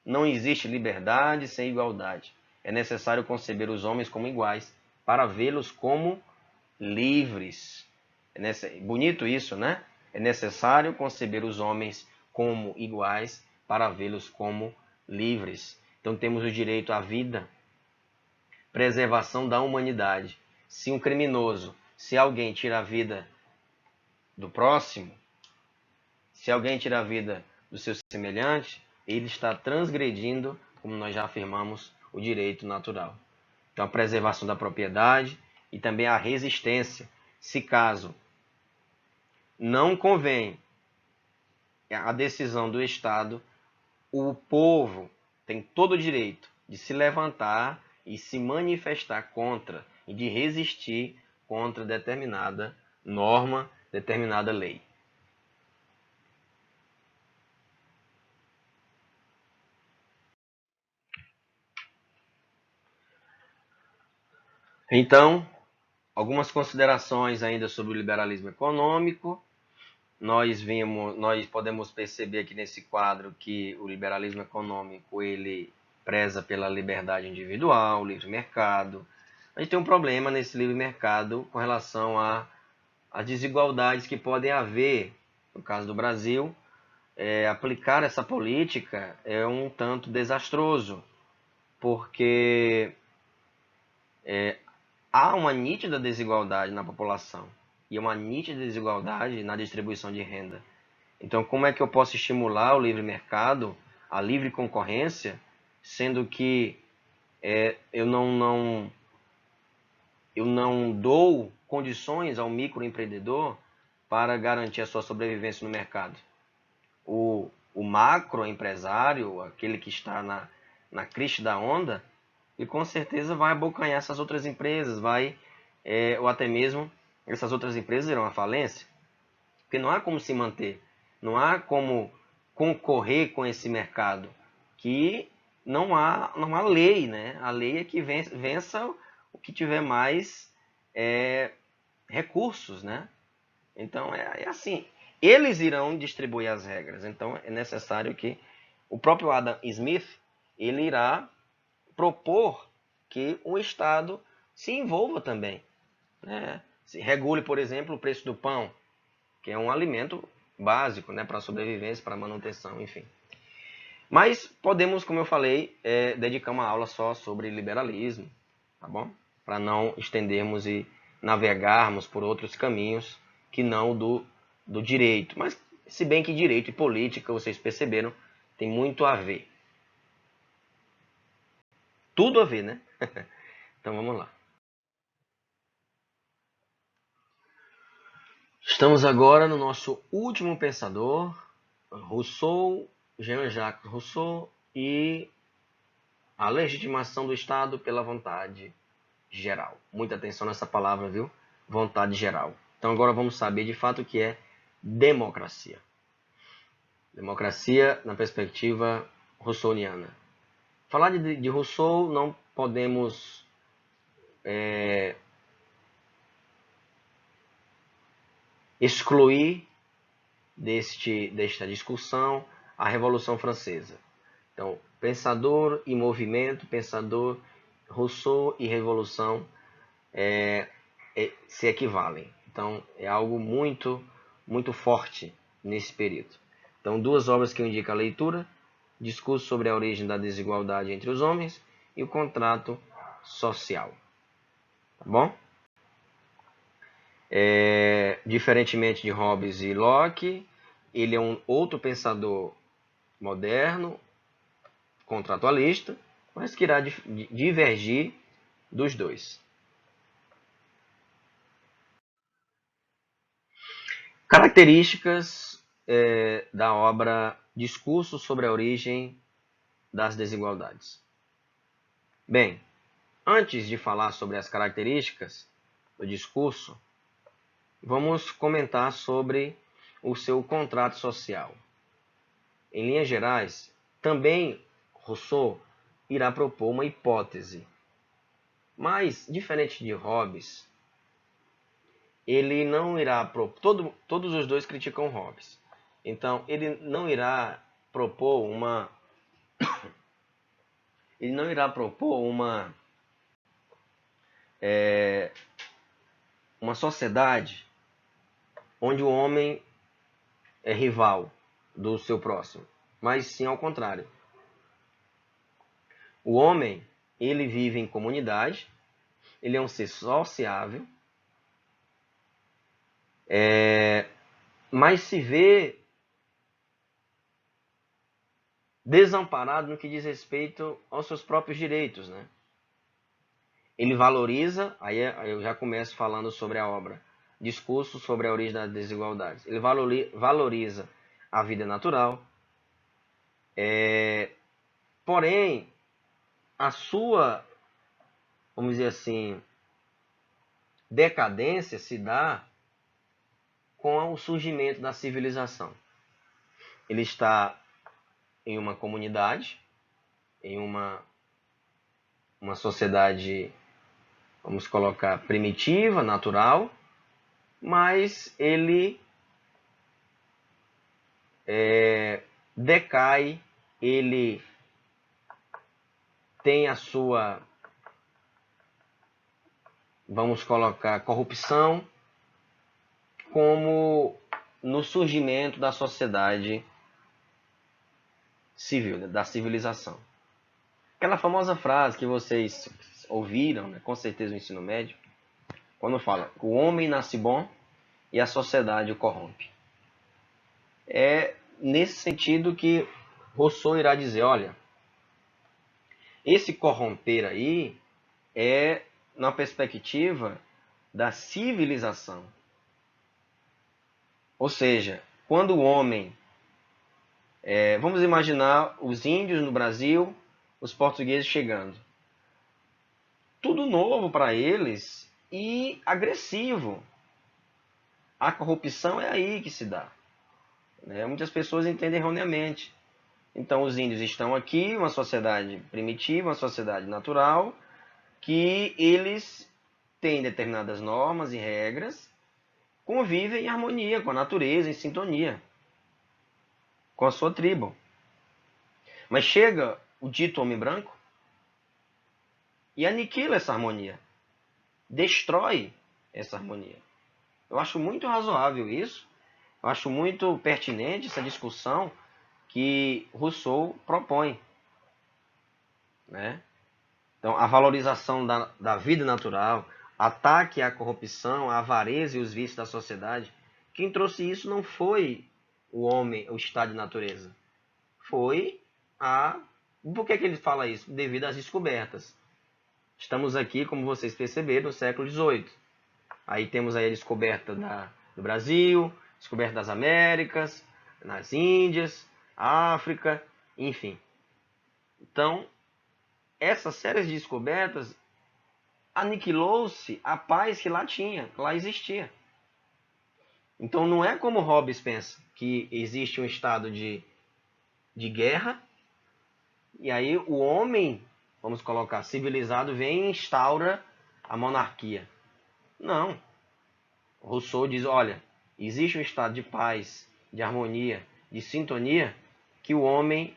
Não existe liberdade sem igualdade. É necessário conceber os homens como iguais para vê-los como livres. Bonito isso, né? É necessário conceber os homens como iguais para vê-los como livres. Então temos o direito à vida, preservação da humanidade. Se um criminoso, se alguém tira a vida do próximo, se alguém tira a vida do seu semelhante, ele está transgredindo, como nós já afirmamos, o direito natural. Então a preservação da propriedade e também a resistência. Se caso não convém a decisão do Estado, o povo tem todo o direito de se levantar e se manifestar contra e de resistir contra determinada norma, determinada lei. Então, algumas considerações ainda sobre o liberalismo econômico. Nós podemos perceber aqui nesse quadro que o liberalismo econômico ele preza pela liberdade individual, livre mercado. A gente tem um problema nesse livre mercado com relação às desigualdades que podem haver. No caso do Brasil, aplicar essa política é um tanto desastroso, porque há uma nítida desigualdade na população e uma nítida desigualdade na distribuição de renda. Então, como é que eu posso estimular o livre mercado, a livre concorrência, sendo que eu não dou condições ao microempreendedor para garantir a sua sobrevivência no mercado? O macroempresário, aquele que está na crista da onda, e com certeza vai abocanhar essas outras empresas, ou até mesmo essas outras empresas irão à falência, porque não há como se manter, não há como concorrer com esse mercado, que não há lei, né? A lei é que vença o que tiver mais recursos, né? Então é assim, eles irão distribuir as regras, então é necessário que o próprio Adam Smith ele irá propor que o Estado se envolva também, né? Se regule, por exemplo, o preço do pão, que é um alimento básico, né, para a sobrevivência, para a manutenção, enfim. Mas podemos, como eu falei, dedicar uma aula só sobre liberalismo, tá bom? Para não estendermos e navegarmos por outros caminhos que não do direito. Mas, se bem que direito e política, vocês perceberam, tem muito a ver. Tudo a ver, né? Então vamos lá. Estamos agora no nosso último pensador, Rousseau, Jean-Jacques Rousseau, e a legitimação do Estado pela vontade geral. Muita atenção nessa palavra, viu? Vontade geral. Então agora vamos saber de fato o que é democracia. Democracia na perspectiva rousseauiana. Falar de Rousseau não podemos excluir desta discussão a Revolução Francesa. Então, pensador e movimento, pensador, Rousseau e revolução se equivalem. Então, é algo muito, muito forte nesse período. Então, duas obras que eu indico a leitura: Discurso sobre a origem da desigualdade entre os homens e o Contrato Social. Tá bom? Diferentemente de Hobbes e Locke, ele é um outro pensador moderno, contratualista, mas que irá divergir dos dois. Características da obra Discurso sobre a Origem das Desigualdades. Bem, antes de falar sobre as características do discurso, vamos comentar sobre o seu contrato social. Em linhas gerais, também Rousseau irá propor uma hipótese, mas, diferente de Hobbes, ele não irá propor. Todos os dois criticam Hobbes. Então, ele não irá propor uma. Ele não irá propor uma sociedade onde o homem é rival do seu próximo, mas sim ao contrário. O homem, ele vive em comunidade, ele é um ser sociável, mas se vê desamparado no que diz respeito aos seus próprios direitos, né? Ele valoriza, aí eu já começo falando sobre a obra, Discurso sobre a Origem das Desigualdades. Ele valoriza a vida natural, porém, a sua, vamos dizer assim, decadência se dá com o surgimento da civilização. Ele está em uma comunidade, em uma sociedade, vamos colocar, primitiva, natural, mas ele decai, ele tem a sua, vamos colocar, corrupção, como no surgimento da sociedade civil, da civilização. Aquela famosa frase que vocês ouviram, né, com certeza no ensino médio, quando fala que o homem nasce bom e a sociedade o corrompe. É nesse sentido que Rousseau irá dizer, olha, esse corromper aí é na perspectiva da civilização. Ou seja, quando o homem... vamos imaginar os índios no Brasil, os portugueses chegando. Tudo novo para eles e agressivo. A corrupção é aí que se dá. Muitas pessoas entendem erroneamente. Então, os índios estão aqui, uma sociedade primitiva, uma sociedade natural, que eles têm determinadas normas e regras, convivem em harmonia com a natureza, em sintonia com a sua tribo. Mas chega o dito homem branco e aniquila essa harmonia, destrói essa harmonia. Eu acho muito razoável isso, eu acho muito pertinente essa discussão que Rousseau propõe, né? Então, a valorização da vida natural, ataque à corrupção, à avareza e os vícios da sociedade. Quem trouxe isso não foi o homem, o estado de natureza. Foi a... Por que ele fala isso? Devido às descobertas. Estamos aqui, como vocês perceberam, no século XVIII. Aí temos aí a descoberta do Brasil, descoberta das Américas, nas Índias, África, enfim. Então, essas séries de descobertas aniquilou-se a paz que lá tinha, que lá existia. Então não é como Hobbes pensa, que existe um estado de guerra, e aí o homem, vamos colocar, civilizado, vem e instaura a monarquia. Não. Rousseau diz, olha, existe um estado de paz, de harmonia, de sintonia, que o homem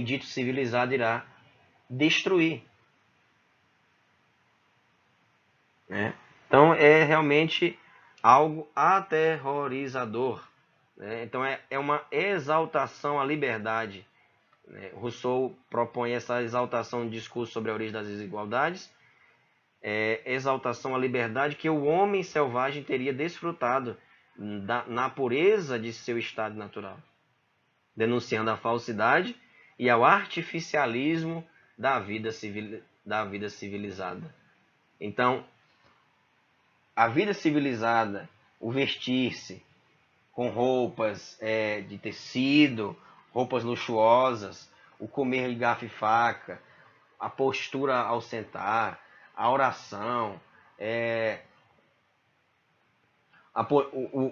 dito civilizado irá destruir. Né? Então é realmente algo aterrorizador. Né? Então é uma exaltação à liberdade. Né? Rousseau propõe essa exaltação no discurso sobre a origem das desigualdades, exaltação à liberdade que o homem selvagem teria desfrutado na pureza de seu estado natural, denunciando a falsidade e ao artificialismo da vida civilizada. Então, a vida civilizada o vestir-se com roupas de tecido, roupas luxuosas, o comer de garfo e faca, a postura ao sentar, a oração,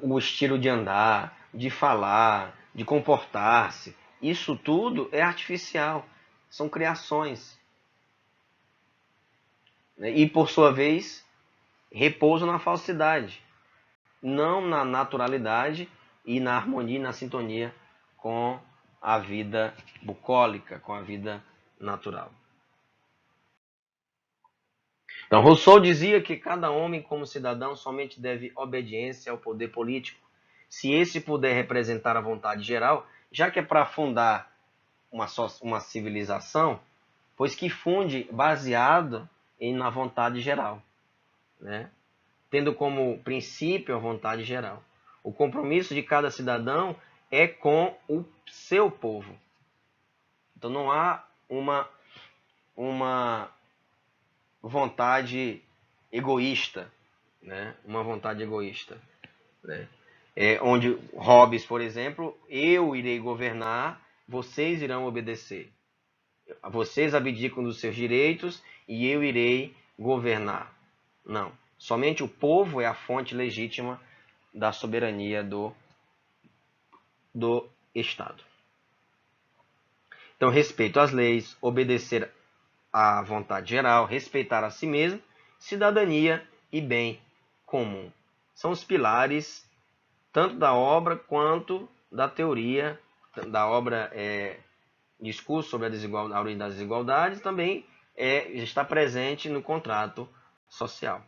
o estilo de andar, de falar, de comportar-se. Isso tudo é artificial, são criações. E, por sua vez, repousam na falsidade, não na naturalidade e na harmonia e na sintonia com a vida bucólica, com a vida natural. Então, Rousseau dizia que cada homem, como cidadão, somente deve obediência ao poder político, se esse puder representar a vontade geral, já que é para fundar uma civilização, pois que funde baseado na vontade geral, né? Tendo como princípio a vontade geral. O compromisso de cada cidadão é com o seu povo. Então não há uma vontade egoísta, né? Uma vontade egoísta, né? Onde Hobbes, por exemplo, eu irei governar, vocês irão obedecer. Vocês abdicam dos seus direitos e eu irei governar. Não. Somente o povo é a fonte legítima da soberania do Estado. Então, respeito às leis, obedecer à vontade geral, respeitar a si mesmo, cidadania e bem comum. São os pilares tanto da obra quanto da teoria, da obra Discurso sobre a origem das desigualdades, também está presente no contrato social.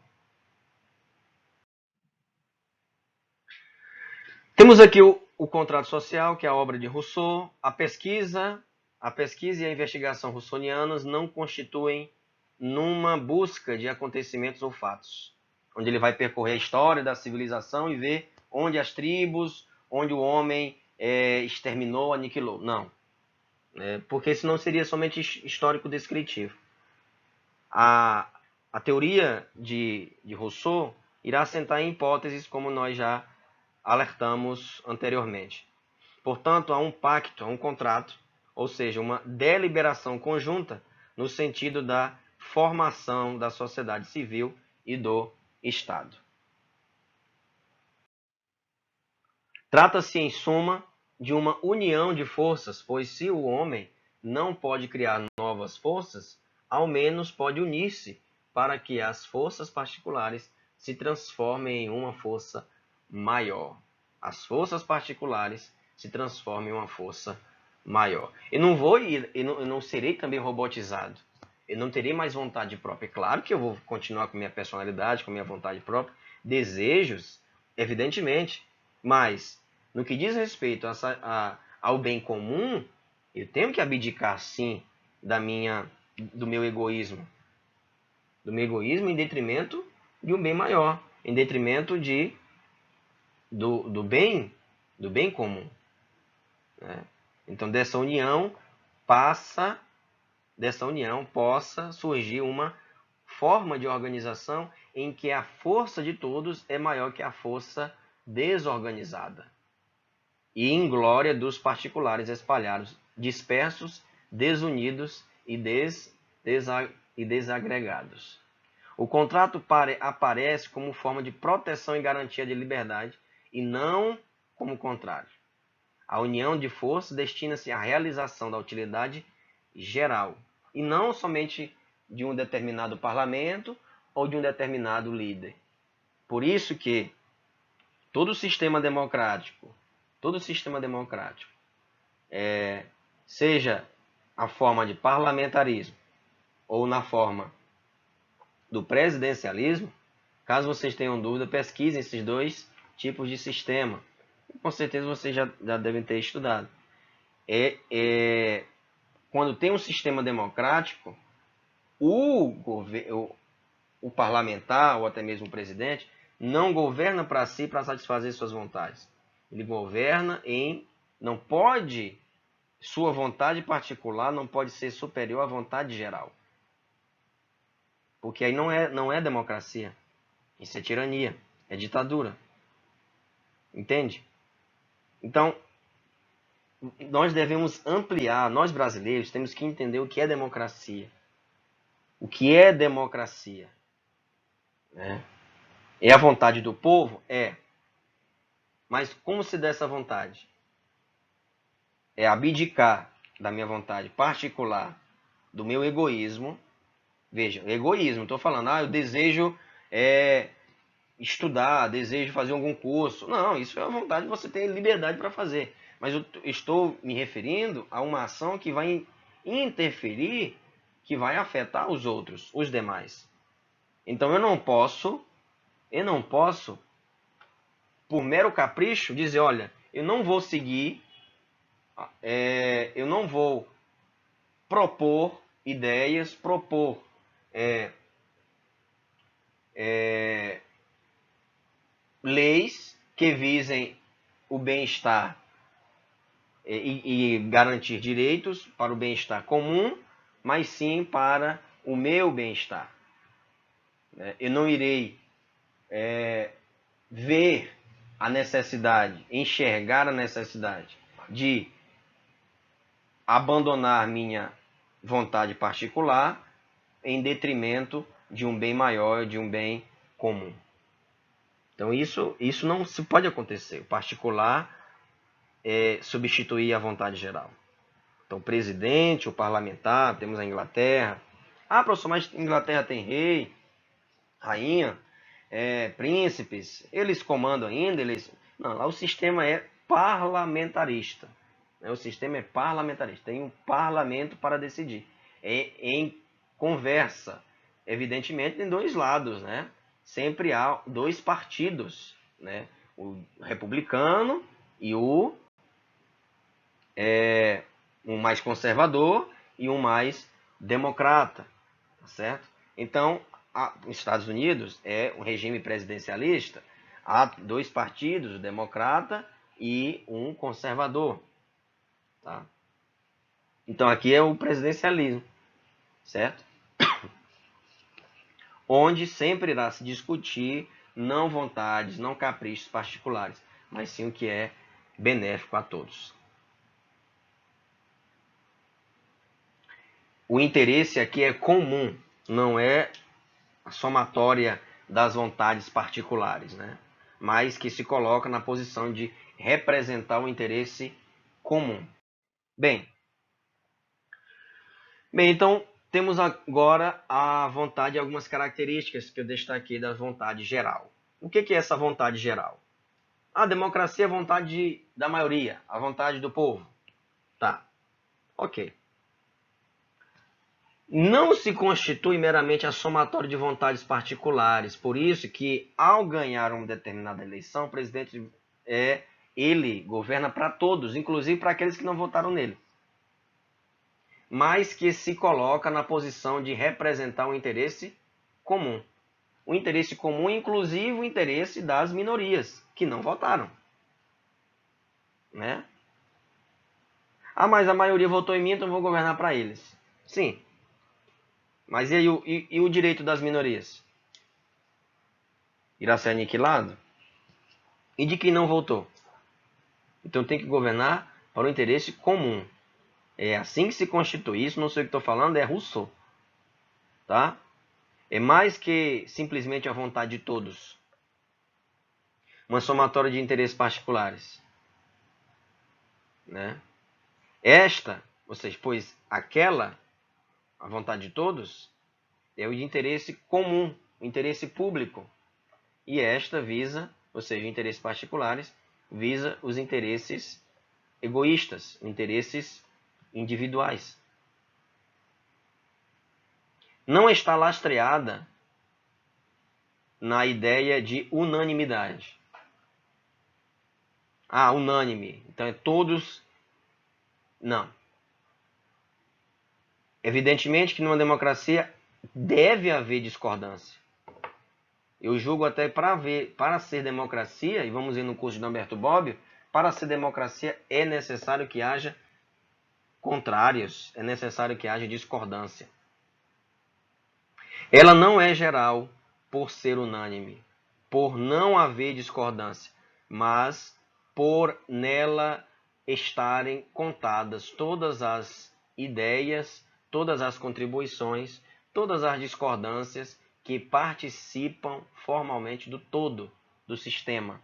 Temos aqui o contrato social, que é a obra de Rousseau. A pesquisa e a investigação russonianas não constituem numa busca de acontecimentos ou fatos, onde ele vai percorrer a história da civilização e ver onde as tribos, onde o homem exterminou, aniquilou. Não. Porque senão seria somente histórico descritivo. A teoria de Rousseau irá assentar em hipóteses, como nós já alertamos anteriormente. Portanto, há um pacto, há um contrato, ou seja, uma deliberação conjunta no sentido da formação da sociedade civil e do Estado. Trata-se, em suma, de uma união de forças, pois se o homem não pode criar novas forças, ao menos pode unir-se para que as forças particulares se transformem em uma força maior. As forças particulares se transformem em uma força maior. Eu não serei também robotizado. Eu não terei mais vontade própria. Claro que eu vou continuar com minha personalidade, com minha vontade própria, desejos, evidentemente. Mas, no que diz respeito ao bem comum, eu tenho que abdicar, sim, do meu egoísmo. Do meu egoísmo em detrimento de um bem maior. Em detrimento do bem comum. Né? Então, dessa união possa surgir uma forma de organização em que a força de todos é maior que a força desorganizada. E em glória dos particulares espalhados, dispersos, desunidos e desagregados. O contrato aparece como forma de proteção e garantia de liberdade e não como o contrário. A união de forças destina-se à realização da utilidade geral e não somente de um determinado parlamento ou de um determinado líder. Por isso que todo sistema democrático, seja a forma de parlamentarismo ou na forma do presidencialismo, caso vocês tenham dúvida, pesquisem esses dois tipos de sistema. Com certeza vocês já devem ter estudado. Quando tem um sistema democrático, o parlamentar ou até mesmo o presidente não governa para si para satisfazer suas vontades. Ele governa sua vontade particular não pode ser superior à vontade geral. Porque aí não é democracia. Isso é tirania, é ditadura. Entende? Então, nós devemos ampliar, nós brasileiros temos que entender o que é democracia. O que é democracia? Né? É a vontade do povo? É. Mas como se dá essa vontade? É abdicar da minha vontade particular, do meu egoísmo. Veja, egoísmo, estou falando, eu desejo estudar, desejo fazer algum curso. Não, isso é a vontade, você tem liberdade para fazer. Mas eu estou me referindo a uma ação que vai interferir, que vai afetar os outros, os demais. Então eu não posso, por mero capricho, dizer, olha, eu não vou seguir, eu não vou propor ideias, propor leis que visem o bem-estar e garantir direitos para o bem-estar comum, mas sim para o meu bem-estar. Eu não irei ver a necessidade, enxergar a necessidade de abandonar minha vontade particular em detrimento de um bem maior, de um bem comum. Então isso não se pode acontecer. O particular substituir a vontade geral. Então, o presidente, o parlamentar, temos a Inglaterra. Professor, mas Inglaterra tem rei, rainha, príncipes, eles comandam ainda, Não, lá o sistema é parlamentarista. O sistema é parlamentarista, tem um parlamento para decidir. Em conversa, evidentemente, tem dois lados, né? Sempre há dois partidos, né? O republicano e o um mais conservador e um mais democrata, tá certo? Então, os Estados Unidos é um regime presidencialista, há dois partidos, o democrata e um conservador, tá? Então aqui é o presidencialismo, certo? Onde sempre irá se discutir não vontades, não caprichos particulares, mas sim o que é benéfico a todos. O interesse aqui é comum, não é a somatória das vontades particulares, né? Mas que se coloca na posição de representar o interesse comum. Bem, então temos agora a vontade e algumas características que eu destaquei da vontade geral. O que é essa vontade geral? A democracia é a vontade da maioria, a vontade do povo. Tá, ok. Não se constitui meramente a somatória de vontades particulares. Por isso que, ao ganhar uma determinada eleição, o presidente ele governa para todos, inclusive para aqueles que não votaram nele. Mas que se coloca na posição de representar o interesse comum. O interesse comum, inclusive o interesse das minorias, que não votaram. Né? Mas a maioria votou em mim, então eu vou governar para eles. Sim. Mas e o direito das minorias? Irá ser aniquilado? E de quem não votou? Então tem que governar para o interesse comum. É assim que se constitui. Isso não sei o que estou falando, é Rousseau. Tá? É mais que simplesmente a vontade de todos. Uma somatória de interesses particulares. Né? Esta, ou seja, pois aquela, a vontade de todos, é o de interesse comum, o interesse público. E esta visa, ou seja, interesses particulares, visa os interesses egoístas, interesses individuais. Não está lastreada na ideia de unanimidade. Unânime. Então é todos. Não. Evidentemente que numa democracia deve haver discordância. Eu julgo até para ser democracia, e vamos ver no curso de Humberto Bobbio, para ser democracia é necessário que haja contrários, é necessário que haja discordância. Ela não é geral por ser unânime, por não haver discordância. mas por nela estarem contadas todas as ideias, todas as contribuições, todas as discordâncias que participam formalmente do todo do sistema.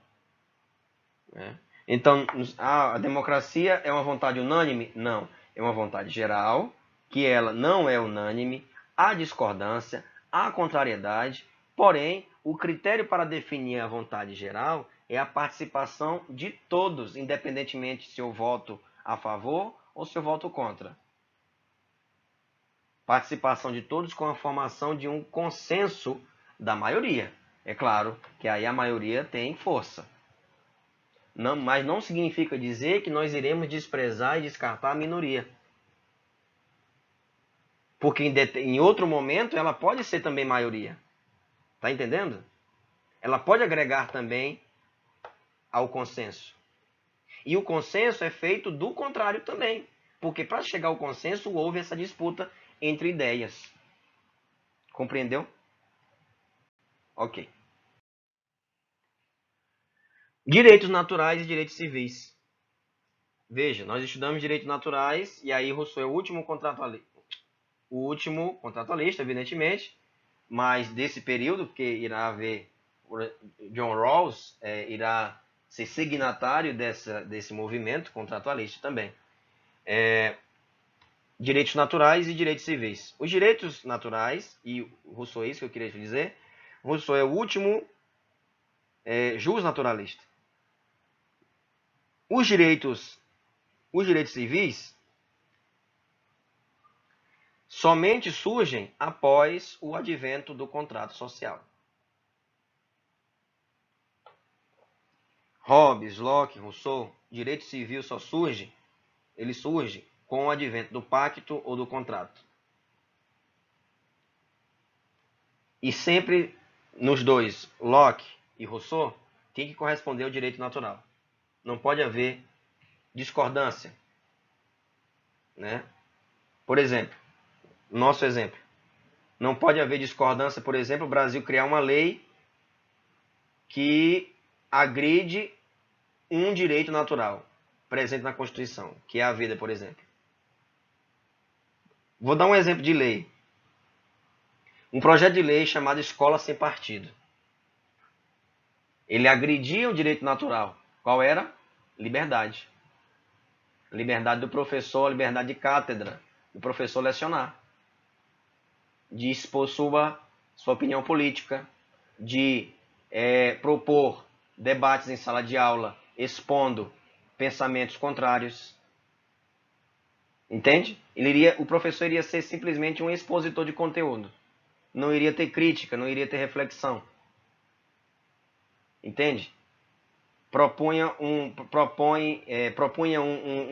Então, a democracia é uma vontade unânime? Não. É uma vontade geral, que ela não é unânime, há discordância, há contrariedade, porém, o critério para definir a vontade geral é a participação de todos, independentemente se eu voto a favor ou se eu voto contra. Participação de todos com a formação de um consenso da maioria. É claro que aí a maioria tem força. Não, mas não significa dizer que nós iremos desprezar e descartar a minoria. Porque em outro momento ela pode ser também maioria. Tá entendendo? Ela pode agregar também ao consenso. E o consenso é feito do contrário também. Porque para chegar ao consenso houve essa disputa entre ideias. Compreendeu? Ok. Direitos naturais e direitos civis. Veja, nós estudamos direitos naturais e aí Rousseau é o último contratualista, evidentemente, mas desse período, porque irá haver John Rawls irá ser signatário desse movimento contratualista também. Direitos naturais e direitos civis. Os direitos naturais, e Rousseau é isso que eu queria te dizer, Rousseau é o último justnaturalista. Os direitos civis somente surgem após o advento do contrato social. Hobbes, Locke, Rousseau, direito civil só surge, ele surge com o advento do pacto ou do contrato. E sempre nos dois, Locke e Rousseau, tem que corresponder ao direito natural. Não pode haver discordância. Né? Por exemplo, nosso exemplo. Não pode haver discordância, por exemplo, o Brasil criar uma lei que agride um direito natural presente na Constituição, que é a vida, por exemplo. Vou dar um exemplo de lei. Um projeto de lei chamado Escola Sem Partido. Ele agredia o direito natural. Qual era? Liberdade. Liberdade do professor, liberdade de cátedra, do professor lecionar. De expor sua opinião política, de propor debates em sala de aula, expondo pensamentos contrários. Entende? O professor iria ser simplesmente um expositor de conteúdo. Não iria ter crítica, não iria ter reflexão. Entende? Propunha um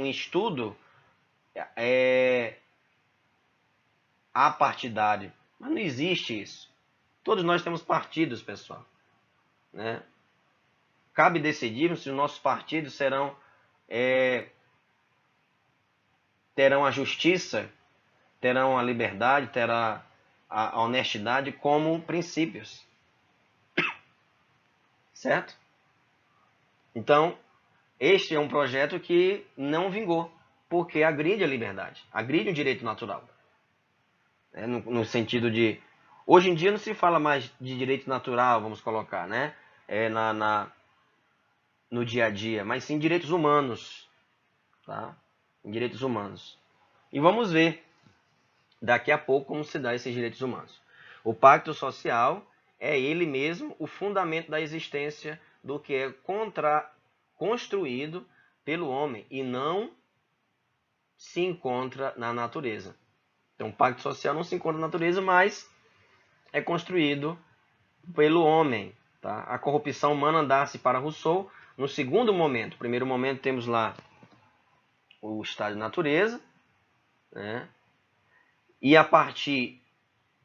estudo apartidário. Mas não existe isso. Todos nós temos partidos, pessoal. Né? Cabe decidirmos se os nossos partidos terão a justiça, terão a liberdade, terão a honestidade como princípios. Certo? Então, este é um projeto que não vingou, porque agride a liberdade, agride o direito natural. No sentido de... Hoje em dia não se fala mais de direito natural, vamos colocar, né? No dia a dia, mas sim direitos humanos. Tá? Direitos humanos. E vamos ver daqui a pouco como se dá esses direitos humanos. O pacto social é ele mesmo o fundamento da existência do que é construído pelo homem e não se encontra na natureza. Então, o pacto social não se encontra na natureza, mas é construído pelo homem. Tá? A corrupção humana dá-se para Rousseau no segundo momento. No primeiro momento temos lá o estado de natureza, né? E a partir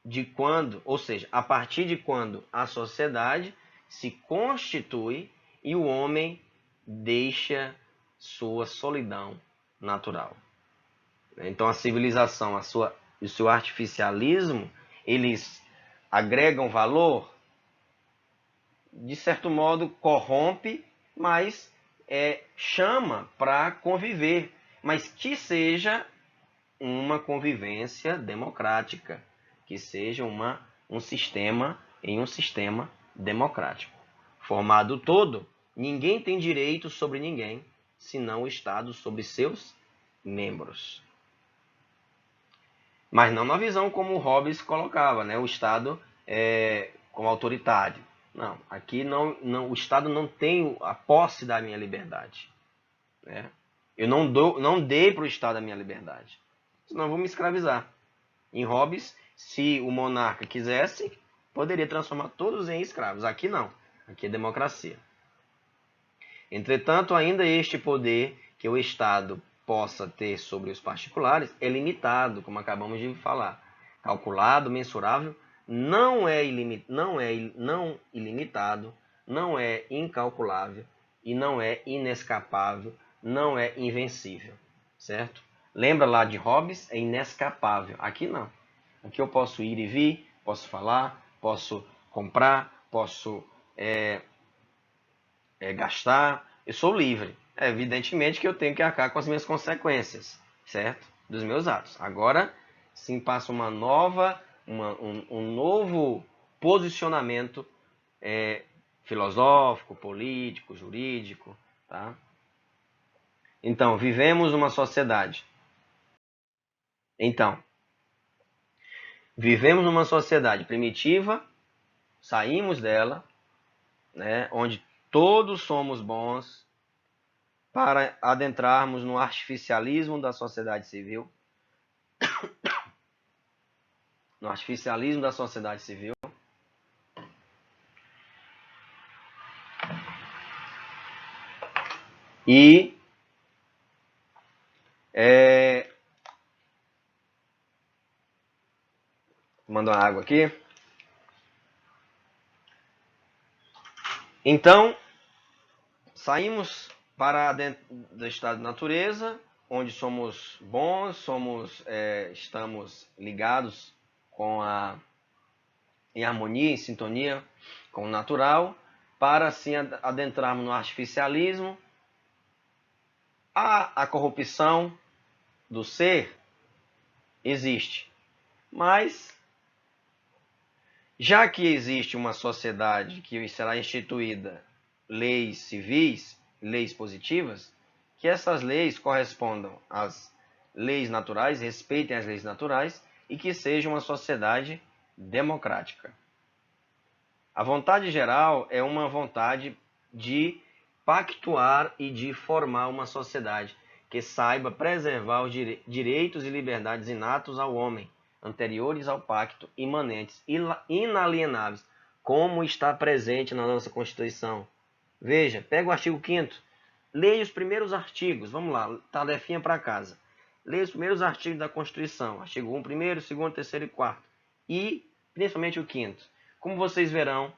de quando, ou seja, a partir de quando a sociedade se constitui e o homem deixa sua solidão natural. Então a civilização, o seu artificialismo, eles agregam valor, de certo modo corrompe mas chama para conviver, mas que seja uma convivência democrática, que seja um sistema democrático. Formado todo, ninguém tem direito sobre ninguém, senão o Estado sobre seus membros. Mas não na visão como o Hobbes colocava, né? O Estado como autoritário. Não, aqui o Estado não tem a posse da minha liberdade. Né? Eu não dei para o Estado a minha liberdade. Senão eu vou me escravizar. Em Hobbes, se o monarca quisesse, poderia transformar todos em escravos. Aqui não. Aqui é democracia. Entretanto, ainda este poder que o Estado possa ter sobre os particulares é limitado, como acabamos de falar. Calculado, mensurável, não ilimitado, não é incalculável e não é inescapável, não é invencível, certo? Lembra lá de Hobbes? É inescapável. Aqui não. Aqui eu posso ir e vir, posso falar, posso comprar, posso gastar. Eu sou livre. Evidentemente que eu tenho que arcar com as minhas consequências, certo? Dos meus atos. Agora, sim, passa um novo posicionamento filosófico, político, jurídico, tá? Então, vivemos uma sociedade. Então, vivemos numa sociedade primitiva, saímos dela, né, onde todos somos bons, para adentrarmos no artificialismo da sociedade civil. No artificialismo da sociedade civil. E mandou uma água aqui. Então, saímos para dentro do estado de natureza, onde somos bons, estamos ligados em harmonia, em sintonia com o natural, para assim adentrarmos no artificialismo. A corrupção do ser existe, mas já que existe uma sociedade que será instituída leis civis, leis positivas, que essas leis correspondam às leis naturais, respeitem as leis naturais e que seja uma sociedade democrática. A vontade geral é uma vontade de pactuar e de formar uma sociedade que saiba preservar os direitos e liberdades inatos ao homem, anteriores ao pacto, imanentes, inalienáveis, como está presente na nossa Constituição. Veja, pega o artigo 5º, leia os primeiros artigos, vamos lá, tarefinha para casa. Leia os primeiros artigos da Constituição, artigo 1, 1º, 2º, 3º e 4º, e principalmente o 5º. Como vocês verão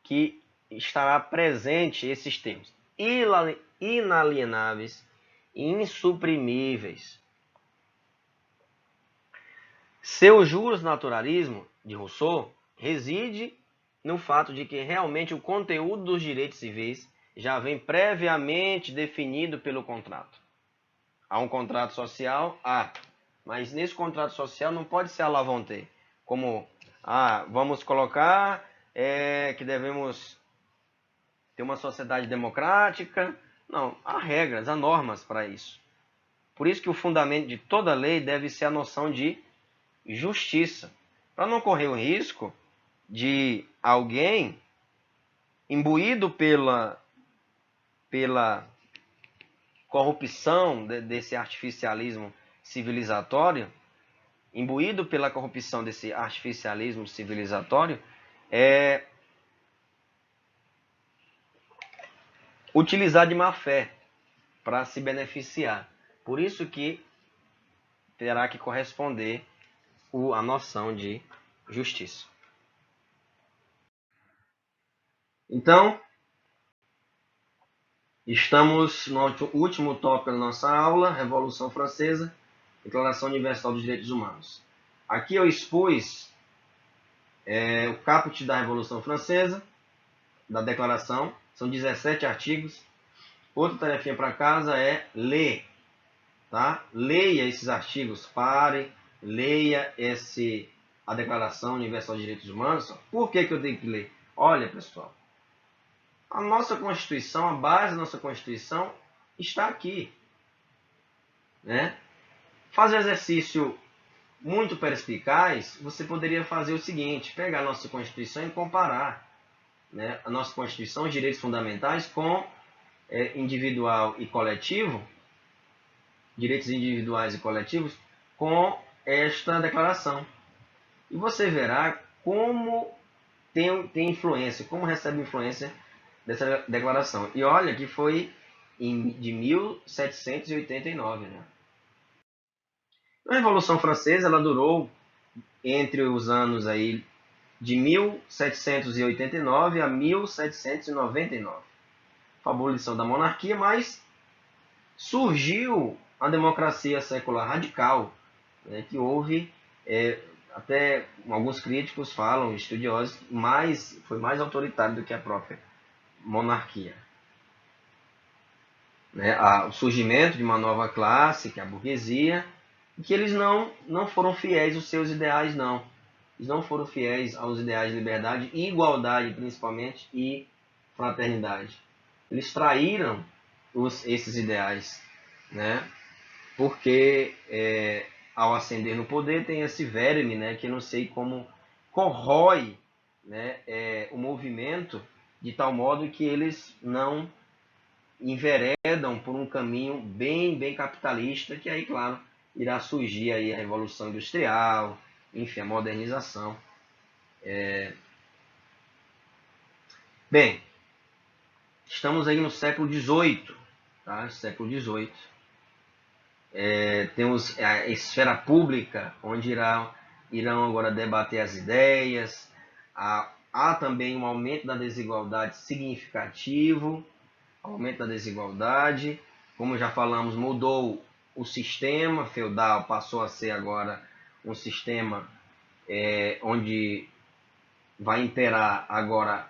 que estará presente esses termos: inalienáveis e insuprimíveis. Seu justnaturalismo, de Rousseau, reside no fato de que realmente o conteúdo dos direitos civis já vem previamente definido pelo contrato. Há um contrato social? Mas nesse contrato social não pode ser à la volonté, como vamos colocar que devemos ter uma sociedade democrática. Não, há regras, há normas para isso. Por isso que o fundamento de toda lei deve ser a noção de justiça, para não correr o risco de alguém imbuído pela corrupção desse artificialismo civilizatório, imbuído pela corrupção desse artificialismo civilizatório, utilizar de má fé para se beneficiar. Por isso que terá que corresponder a noção de justiça. Então, estamos no último tópico da nossa aula, Revolução Francesa, Declaração Universal dos Direitos Humanos. Aqui eu expus o caput da Revolução Francesa, da Declaração, São 17 artigos. Outra tarefinha para casa é ler, tá? Leia esses artigos, pare, leia a Declaração Universal de Direitos Humanos. Por que eu tenho que ler? Olha, pessoal, a nossa Constituição, a base da nossa Constituição está aqui, né? Fazer exercício muito perspicaz, você poderia fazer o seguinte, pegar a nossa Constituição e comparar, né, a nossa Constituição, os direitos fundamentais, com individual e coletivo, direitos individuais e coletivos, com esta declaração. E você verá como tem influência, como recebe influência dessa declaração. E olha que foi de 1789, né? A Revolução Francesa ela durou entre os anos aí de 1789 a 1799. A abolição da monarquia, mas surgiu a democracia secular radical, né, que houve, até alguns críticos falam, estudiosos, foi mais autoritário do que a própria monarquia. Né, o surgimento de uma nova classe, que é a burguesia, que eles não foram fiéis aos seus ideais, não. Eles não foram fiéis aos ideais de liberdade e igualdade, principalmente, e fraternidade. Eles traíram esses ideais, né? Porque ao ascender no poder tem esse verme, né? Que eu não sei como corrói, né? O movimento de tal modo que eles não enveredam por um caminho bem capitalista, que aí, claro, irá surgir aí a Revolução Industrial, enfim, a modernização. Bem, estamos aí no século XVIII, tá? Século XVIII. Temos a esfera pública, onde irão agora debater as ideias. Há também um aumento da desigualdade significativo, aumento da desigualdade. Como já falamos, mudou o sistema feudal, passou a ser agora um sistema onde vai imperar agora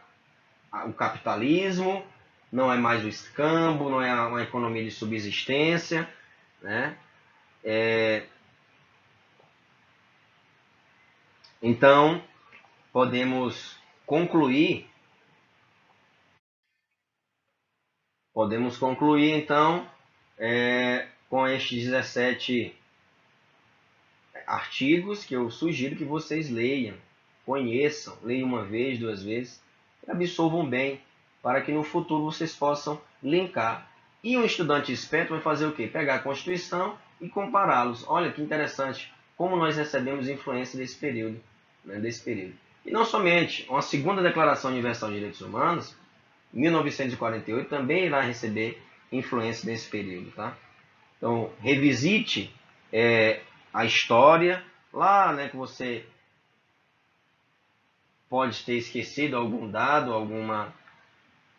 o capitalismo, não é mais o escambo, não é uma economia de subsistência, né? Então, podemos concluir então, com estes 17 artigos que eu sugiro que vocês leiam, conheçam, leiam uma vez, duas vezes, e absorvam bem, para que no futuro vocês possam linkar. E um estudante esperto vai fazer o quê? Pegar a Constituição e compará-los. Olha que interessante, como nós recebemos influência desse período, né, E não somente, uma segunda Declaração Universal de Direitos Humanos, 1948, também irá receber influência desse período, tá? Então, revisite a história lá, né, que você pode ter esquecido algum dado,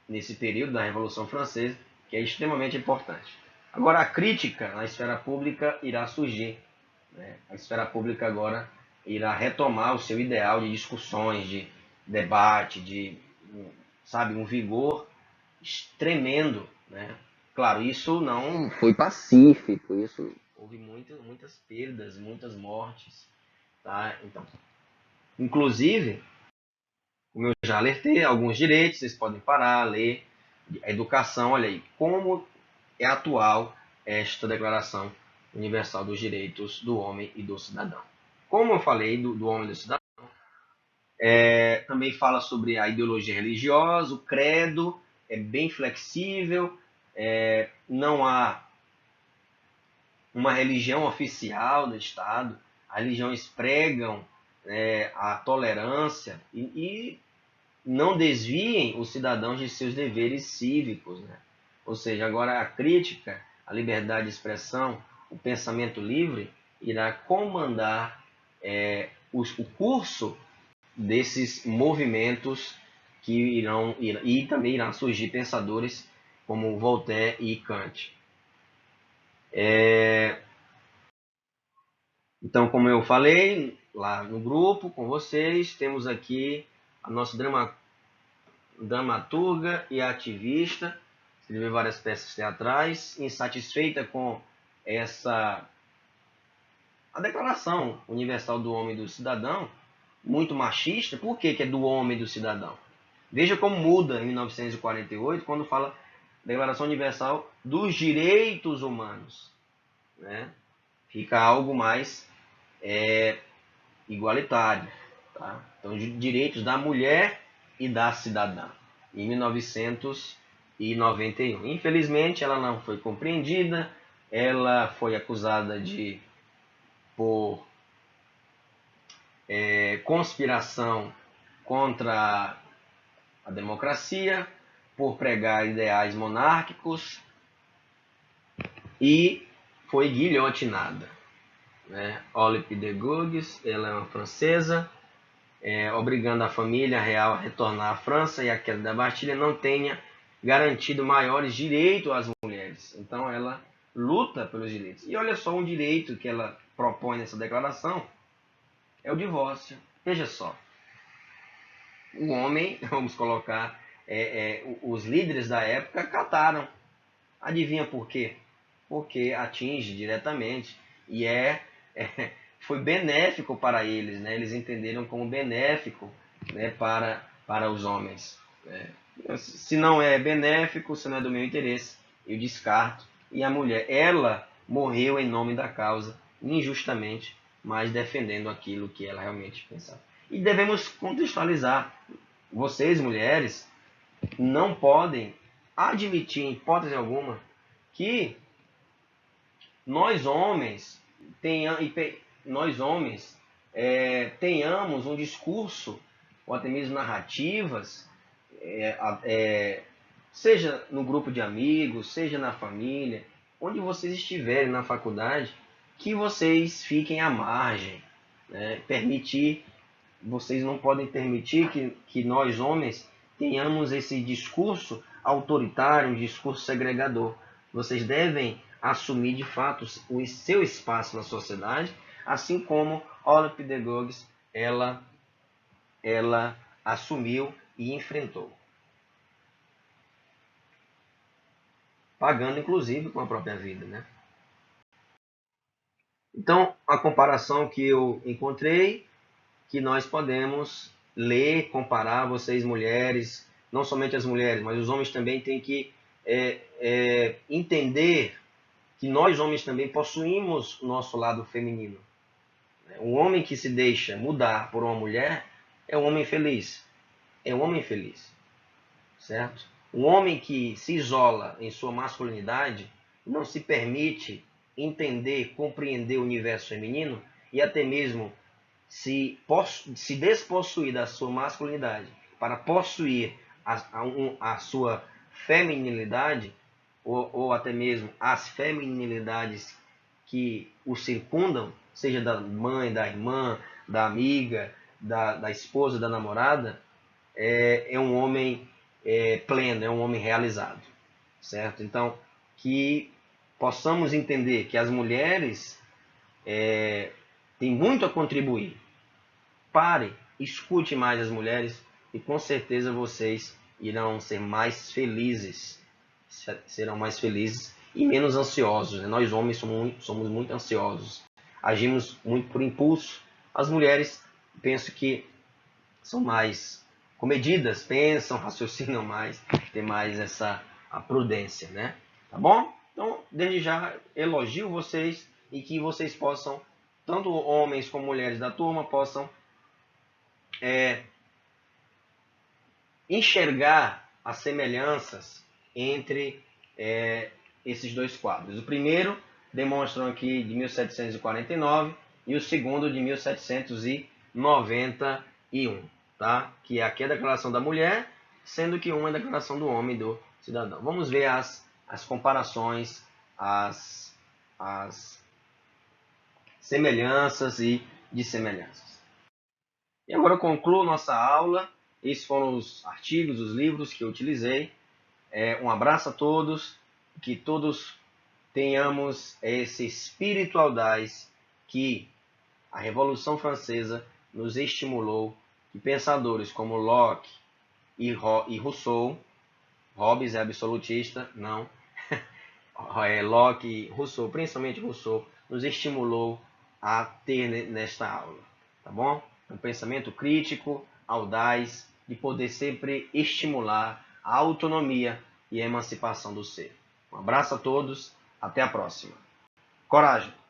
nesse período da Revolução Francesa, que é extremamente importante. Agora, a crítica na esfera pública irá surgir, né? A esfera pública agora irá retomar o seu ideal de discussões, de debate, sabe, um vigor tremendo, né? Claro, isso não foi pacífico, isso houve muitas perdas, muitas mortes, tá? Então, inclusive, como eu já alertei, alguns direitos, vocês podem parar, ler, a educação, olha aí, como é atual esta Declaração Universal dos Direitos do Homem e do Cidadão. Como eu falei do homem e do cidadão, também fala sobre a ideologia religiosa, o credo, é bem flexível, não há uma religião oficial do Estado, as religiões pregam a tolerância e não desviem os cidadãos de seus deveres cívicos, né? Ou seja, agora a crítica, a liberdade de expressão, o pensamento livre irá comandar o curso desses movimentos que e também irão surgir pensadores como Voltaire e Kant. Então, como eu falei lá no grupo com vocês, temos aqui a nossa dramaturga e ativista, escreveu várias peças teatrais, insatisfeita com a Declaração Universal do Homem e do Cidadão, muito machista. Por que é do homem e do cidadão? Veja como muda em 1948, quando fala Declaração Universal dos Direitos Humanos, né? Fica algo mais igualitário. Tá? Então, direitos da mulher e da cidadã, em 1991. Infelizmente, ela não foi compreendida, ela foi acusada por conspiração contra a democracia, por pregar ideais monárquicos, e foi guilhotinada. Olympe de Gouges, ela é uma francesa, obrigando a família real a retornar à França, e a queda da Bastilha não tenha garantido maiores direitos às mulheres. Então ela luta pelos direitos. E olha só, um direito que ela propõe nessa declaração é o divórcio. Veja só, o homem, vamos colocar, os líderes da época acataram. Adivinha por quê? Porque atinge diretamente e foi benéfico para eles, né? Eles entenderam como benéfico, né, para os homens. Se não é benéfico, se não é do meu interesse, eu descarto. E a mulher, ela morreu em nome da causa, injustamente, mas defendendo aquilo que ela realmente pensava. E devemos contextualizar. Vocês, mulheres, não podem admitir, em hipótese alguma, que nós homens tenhamos um discurso, ou até mesmo narrativas, seja no grupo de amigos, seja na família, onde vocês estiverem na faculdade, que vocês fiquem à margem. Vocês não podem permitir que nós homens tenhamos esse discurso autoritário, um discurso segregador. Vocês devem assumir de fato o seu espaço na sociedade, assim como Olympe de Gouges ela assumiu e enfrentou, pagando inclusive com a própria vida, né? Então, a comparação que eu encontrei, que nós podemos ler, comparar, vocês mulheres, não somente as mulheres, mas os homens também têm que entender que nós homens também possuímos o nosso lado feminino. Um homem que se deixa mudar por uma mulher é um homem feliz. É um homem feliz. Certo? Um homem que se isola em sua masculinidade, não se permite entender, compreender o universo feminino e até mesmo se despossuir da sua masculinidade para possuir a sua feminilidade, ou até mesmo as feminilidades que o circundam, seja da mãe, da irmã, da amiga, da esposa, da namorada, é um homem pleno, é um homem realizado. Certo? Então, que possamos entender que as mulheres têm muito a contribuir. Pare, escute mais as mulheres e com certeza vocês irão ser mais felizes. Serão mais felizes e menos ansiosos. Né? Nós homens somos muito ansiosos. Agimos muito por impulso. As mulheres, penso que são mais comedidas, pensam, raciocinam mais, tem mais a prudência, né? Tá bom? Então, desde já, elogio vocês e que vocês possam, tanto homens como mulheres da turma, possam enxergar as semelhanças entre esses dois quadros. O primeiro demonstram aqui de 1749 e o segundo de 1791, tá? Que aqui é a declaração da mulher, sendo que uma é a declaração do homem, do cidadão. Vamos ver as comparações, as semelhanças e dissemelhanças. E agora eu concluo nossa aula. Esses foram os artigos, os livros que eu utilizei. Um abraço a todos, que todos tenhamos esse espírito audaz que a Revolução Francesa nos estimulou, que pensadores como Locke, e Rousseau, Hobbes é absolutista, não, Locke e Rousseau, principalmente Rousseau, nos estimulou a ter nesta aula, tá bom? Um pensamento crítico, audaz, de poder sempre estimular a autonomia e a emancipação do ser. Um abraço a todos, até a próxima. Coragem!